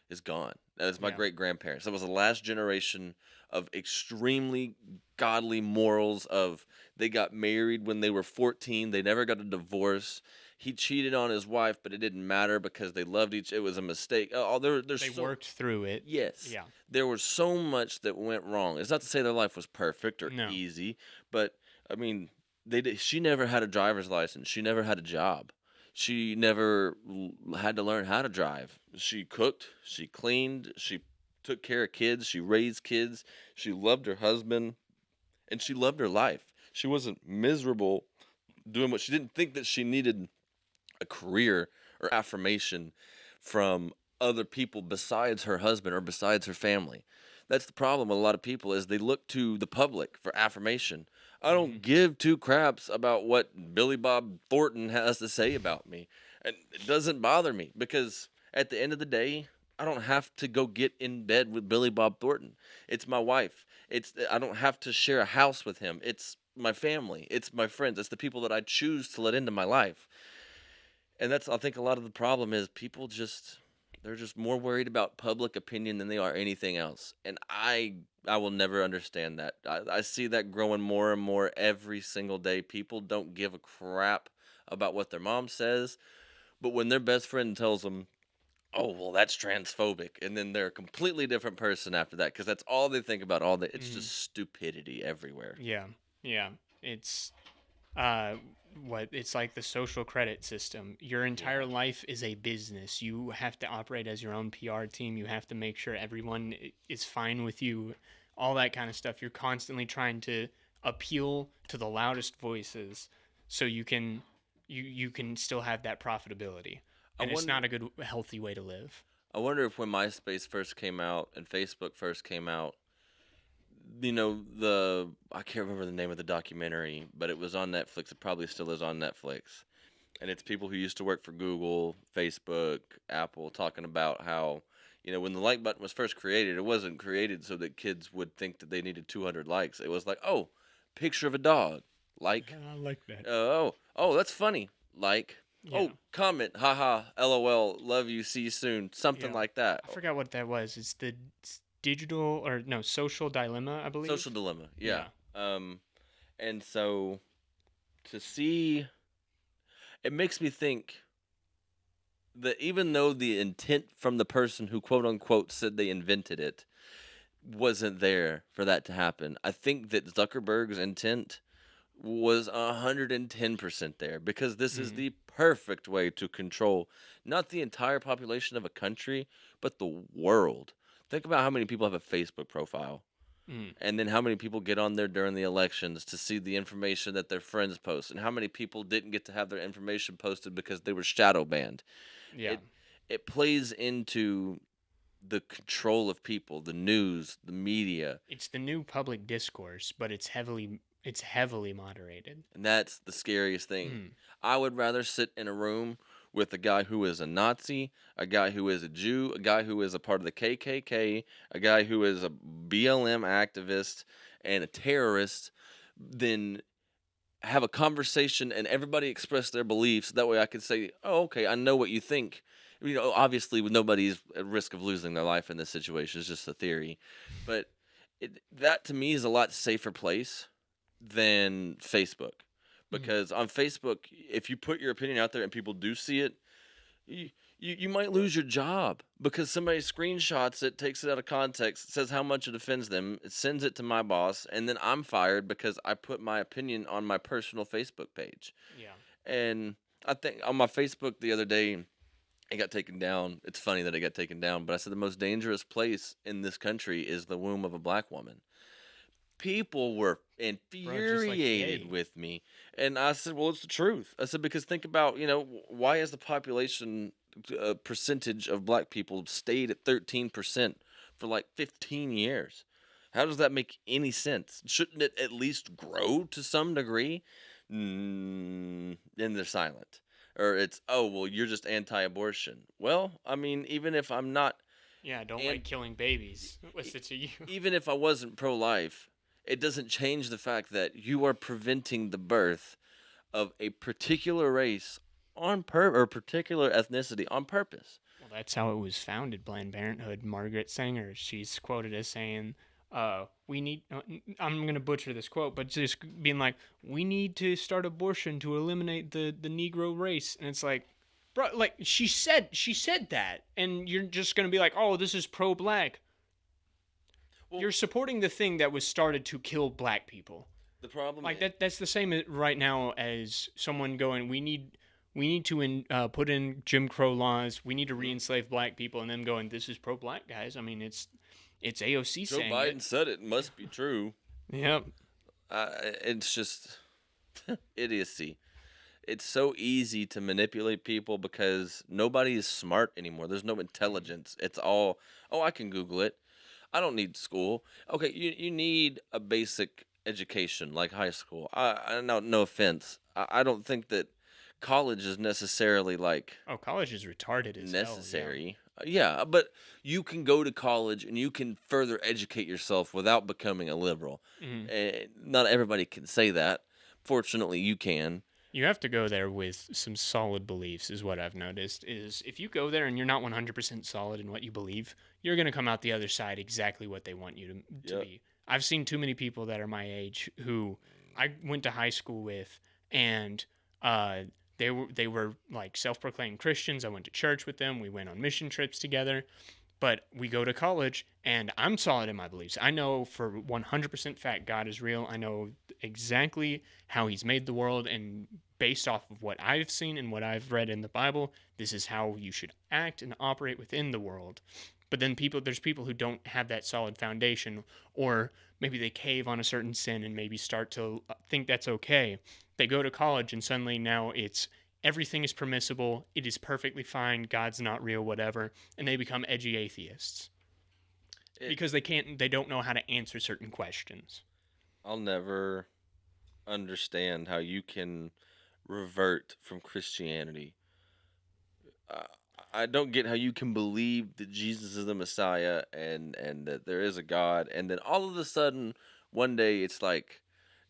is gone. That is my Yeah. great-grandparents. That was the last generation of extremely godly morals of they got married when they were 14. They never got a divorce. He cheated on his wife, but it didn't matter because they loved each. It was a mistake. There's They so, worked through it. Yes. Yeah. There was so much that went wrong. It's not to say their life was perfect or No. easy, but I mean, she never had a driver's license. She never had a job. She never had to learn how to drive. She cooked, she cleaned, she took care of kids, she raised kids, she loved her husband, and she loved her life. She wasn't miserable doing what she didn't think that she needed a career or affirmation from other people besides her husband or besides her family. That's the problem with a lot of people is they look to the public for affirmation. I don't give two craps about what Billy Bob Thornton has to say about me. And it doesn't bother me because at the end of the day, I don't have to go get in bed with Billy Bob Thornton. It's my wife. I don't have to share a house with him. It's my family. It's my friends. It's the people that I choose to let into my life. And I think a lot of the problem is people they're just more worried about public opinion than they are anything else. And I will never understand that. I see that growing more and more every single day. People don't give a crap about what their mom says. But when their best friend tells them, oh, well, that's transphobic. And then they're a completely different person after that because that's all they think about all day. It's just stupidity everywhere. Yeah. Yeah. It's it's like the social credit system. Your entire life is a business. You have to operate as your own PR team. You have to make sure everyone is fine with you. All that kind of stuff. You're constantly trying to appeal to the loudest voices so you can still have that profitability. And it's not a good healthy way to live. I wonder if when MySpace first came out and Facebook first came out, I can't remember the name of the documentary, but it was on Netflix. It probably still is on Netflix. And it's people who used to work for Google, Facebook, Apple, talking about how, when the like button was first created, it wasn't created so that kids would think that they needed 200 likes. It was like, oh, picture of a dog, like, I like that. oh, that's funny, like, Yeah. oh, comment, haha, lol, love you, see you soon, something Yeah. like that. I forgot what that was. It's the social dilemma, I believe. Social dilemma, yeah. And so to see, it makes me think that even though the intent from the person who quote unquote said they invented it wasn't there for that to happen, I think that Zuckerberg's intent was 110% there, because this is the perfect way to control not the entire population of a country, but the world. Think about how many people have a Facebook profile. And then how many people get on there during the elections to see the information that their friends post, and how many people didn't get to have their information posted because they were shadow banned. Yeah. It plays into the control of people, the news, the media, It's the new public discourse, but it's heavily moderated. and that's the scariest thing. I would rather sit in a room with a guy who is a Nazi, a guy who is a Jew, a guy who is a part of the KKK, a guy who is a BLM activist and a terrorist, than have a conversation and everybody express their beliefs. That way I could say, oh, okay, I know what you think. Obviously, nobody's at risk of losing their life in this situation. It's just a theory. But that to me is a lot safer place than Facebook. Because on Facebook, if you put your opinion out there and people do see it, you might lose your job because somebody screenshots it, takes it out of context, says how much it offends them, it sends it to my boss, and then I'm fired because I put my opinion on my personal Facebook page. Yeah. And I think on my Facebook the other day, it got taken down. It's funny that it got taken down, but I said the most dangerous place in this country is the womb of a black woman. People were infuriated yay. with me. And I said, well, it's the truth. I said, because think about, why has the population percentage of black people stayed at 13% for like 15 years? How does that make any sense? Shouldn't it at least grow to some degree? Then they're silent. Or it's, oh, well, you're just anti-abortion. Well, I mean, even if I'm not, Yeah, I don't like killing babies. What's it to you? even if I wasn't pro-life, it doesn't change the fact that you are preventing the birth of a particular race or particular ethnicity on purpose. Well, that's how it was founded, Planned Parenthood. Margaret Sanger, she's quoted as saying, we need, I'm going to butcher this quote, but just being like, we need to start abortion to eliminate the Negro race. And it's like, bro, like she said that, and you're just going to be like, oh, this is pro-black. Well, you're supporting the thing that was started to kill black people. The problem Like is, that's the same right now as someone going, we need to put in Jim Crow laws. We need to re-enslave black people, and them going, this is pro-black, guys. I mean, it's AOC Joe saying Biden it. said it must be true. Yep. It's just idiocy. It's so easy to manipulate people because nobody is smart anymore. There's no intelligence. It's all, oh, I can Google it. I don't need school. Okay, you need a basic education like high school. I no offense. I don't think that college is necessarily like Oh, college is retarded as hell, yeah. necessary. Yeah, but you can go to college and you can further educate yourself without becoming a liberal. Not everybody can say that. Fortunately, you can. You have to go there with some solid beliefs, is what I've noticed. Is if you go there and you're not 100% solid in what you believe, you're going to come out the other side exactly what they want you to be. I've seen too many people that are my age who I went to high school with, and they were like self-proclaimed Christians. I went to church with them. We went on mission trips together. But we go to college, and I'm solid in my beliefs. I know for 100% fact God is real. I know exactly how he's made the world, and based off of what I've seen and what I've read in the Bible, this is how you should act and operate within the world. But then there's people who don't have that solid foundation, or maybe they cave on a certain sin and maybe start to think that's okay. They go to college, and suddenly now it's everything is permissible. It is perfectly fine. God's not real, whatever. And they become edgy atheists. because they don't know how to answer certain questions. I'll never understand how you can revert from Christianity. I don't get how you can believe that Jesus is the Messiah and that there is a God, and then all of a sudden one day it's like,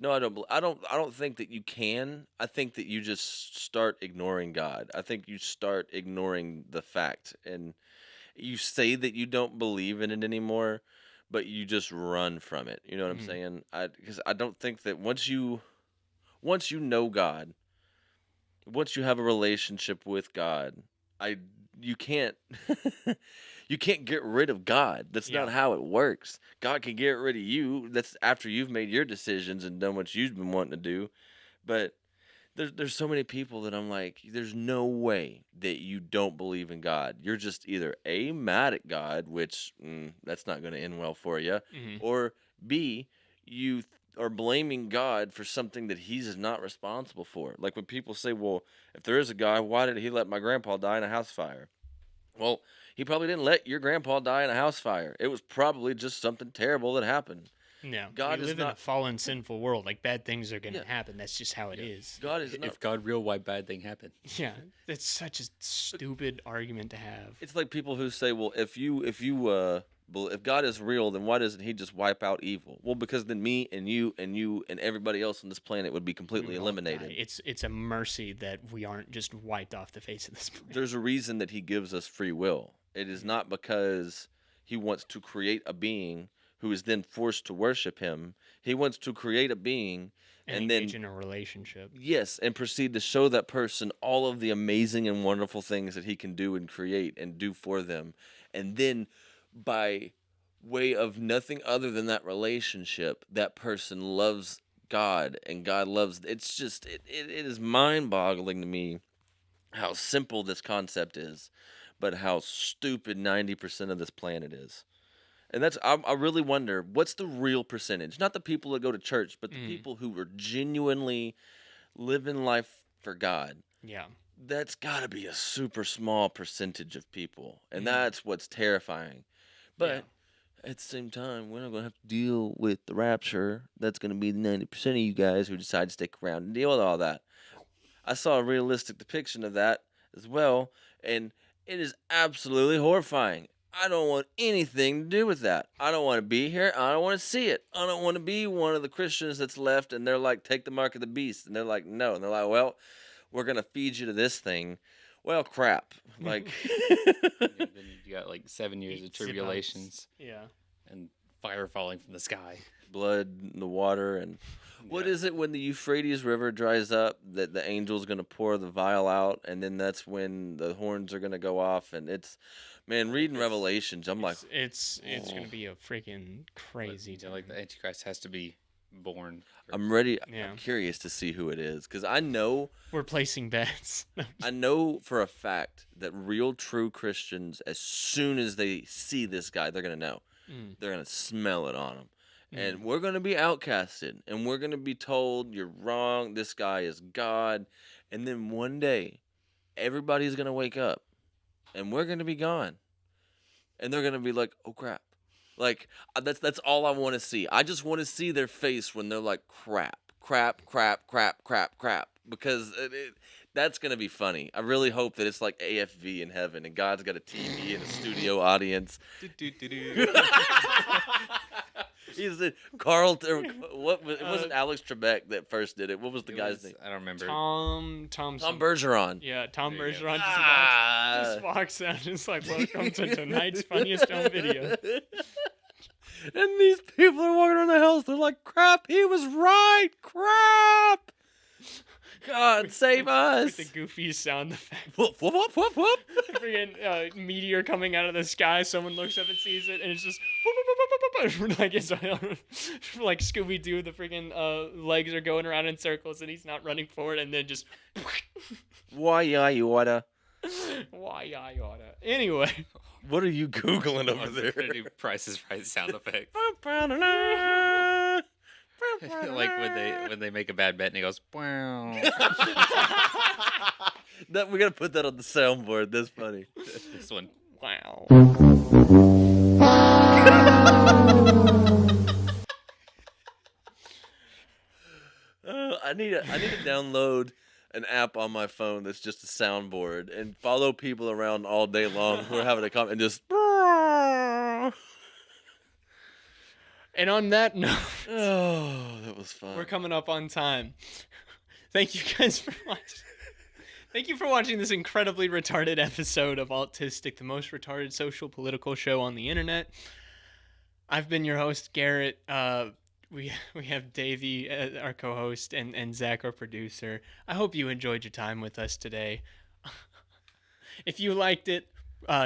no, I don't think that you can. I think that you just start ignoring God. I think you start ignoring the fact, and you say that you don't believe in it anymore, but you just run from it. You know what I'm saying? Because I don't think that once you know God, once you have a relationship with God, you can't you can't get rid of God. That's not how it works. God can get rid of you. That's after you've made your decisions and done what you've been wanting to do. But there's so many people that I'm like, there's no way that you don't believe in God. You're just either A, mad at God, which that's not going to end well for you, or B, you are blaming God for something that he's not responsible for. Like when people say, well, if there is a God, why did he let my grandpa die in a house fire? Well, he probably didn't let your grandpa die in a house fire. It was probably just something terrible that happened. Yeah, God we is live in a not- fallen, sinful world. Like, bad things are going to happen. That's just how it is. God is not. If God real, why bad thing happen? Yeah, that's such a stupid argument to have. It's like people who say, well, if God is real, then why doesn't he just wipe out evil? Well, because then me and you and everybody else on this planet would be completely eliminated. It's a mercy that we aren't just wiped off the face of this planet. There's a reason that he gives us free will. It is not because he wants to create a being who is then forced to worship him. He wants to create a being and then engage in a relationship. yes, and proceed to show that person all of the amazing and wonderful things that he can do and create and do for them. And then by way of nothing other than that relationship, that person loves God and God loves. It's just it is mind-boggling to me how simple this concept is, but how stupid 90% of this planet is. And that's I really wonder, what's the real percentage? Not the people that go to church, but the people who are genuinely living life for God. Yeah. That's got to be a super small percentage of people, and that's what's terrifying. But at the same time, we're not going to have to deal with the rapture. That's going to be the 90% of you guys who decide to stick around and deal with all that. I saw a realistic depiction of that as well, and it is absolutely horrifying. I don't want anything to do with that. I don't want to be here. I don't want to see it. I don't want to be one of the Christians that's left, and they're like, take the mark of the beast. And they're like, no. And they're like, well, we're going to feed you to this thing. Well, crap. Like, Then you got like 7 years of Zip-ups. tribulations Yeah. and fire falling from the sky. blood in the water. And what is it when the Euphrates River dries up that the angel's going to pour the vial out, and then that's when the horns are going to go off? And it's, man, reading Revelations, I'm like, It's gonna be a freaking crazy time. Like the Antichrist has to be born. I'm ready. Yeah. I'm curious to see who it is, because I know We're placing bets. I know for a fact that real, true Christians, as soon as they see this guy, they're going to know. They're going to smell it on them. And we're going to be outcasted. And we're going to be told, you're wrong. This guy is God. And then one day, everybody's going to wake up. And we're going to be gone. And they're going to be like, oh, crap. Like, that's all I want to see. I just want to see their face when they're like, crap. Because that's going to be funny. I really hope that it's like AFV in heaven and God's got a TV and a studio audience. He's the Carl. What was, it wasn't Alex Trebek that first did it? What was the guy's name? I don't remember. Tom Bergeron. Yeah, Tom There you go. Bergeron just walks out and is like, welcome to tonight's funniest home video. And these people are walking around the house. They're like, crap, he was right. Crap. God, save us. With the goofy sound effect. Whoop, whoop, whoop, whoop, whoop. Freaking meteor coming out of the sky. Someone looks up and sees it, and it's just whoop, whoop, whoop, whoop, whoop. Like it's like Scooby Doo. The freaking legs are going around in circles, and he's not running forward, and then just Why, you oughta. why I oughta. Anyway, What are you Googling over there? Do Price is Right sound effect. Like when they make a bad bet and he goes, wow. That we gotta put that on the soundboard. That's funny. This one. wow. need to download an app on my phone that's just a soundboard and follow people around all day long who are having a comment and just. And on that note, Oh, that was fun. we're coming up on time. Thank you guys for watching. Thank you for watching this incredibly retarded episode of Alt.tistic, the most retarded social political show on the internet. I've been your host, Garrett. We have Davey, our co-host, and Zach, our producer. I hope you enjoyed your time with us today. If you liked it,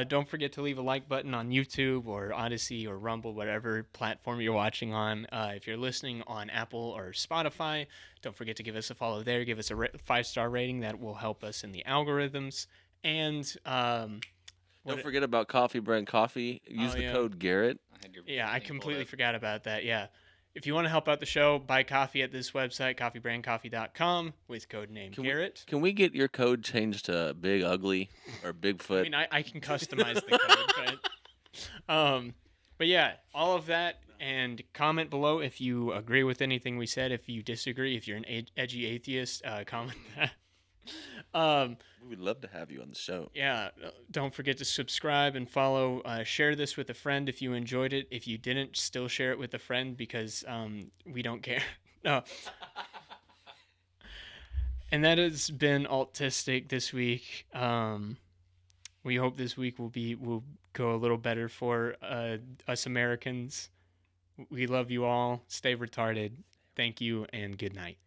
don't forget to leave a like button on YouTube or Odyssey or Rumble, whatever platform you're watching on. If you're listening on Apple or Spotify, don't forget to give us a follow there. Give us a 5-star rating. That will help us in the algorithms. And don't forget about Coffee Brand Coffee. Use the code Garrett. I completely forgot about that. Yeah. If you want to help out the show, buy coffee at this website, coffeebrandcoffee.com, with code name Garrett. Can we get your code changed to Big Ugly or Bigfoot? I mean, I can customize the code, but yeah, all of that, and comment below if you agree with anything we said. If you disagree, if you're an edgy atheist, comment that. We would love to have you on the show. Yeah, don't forget to subscribe and follow. Share this with a friend if you enjoyed it. If you didn't, still share it with a friend because we don't care. No. And that has been Alt.tistic this week. We hope this week will go a little better for us Americans. We love you all. Stay retarded. Thank you and good night.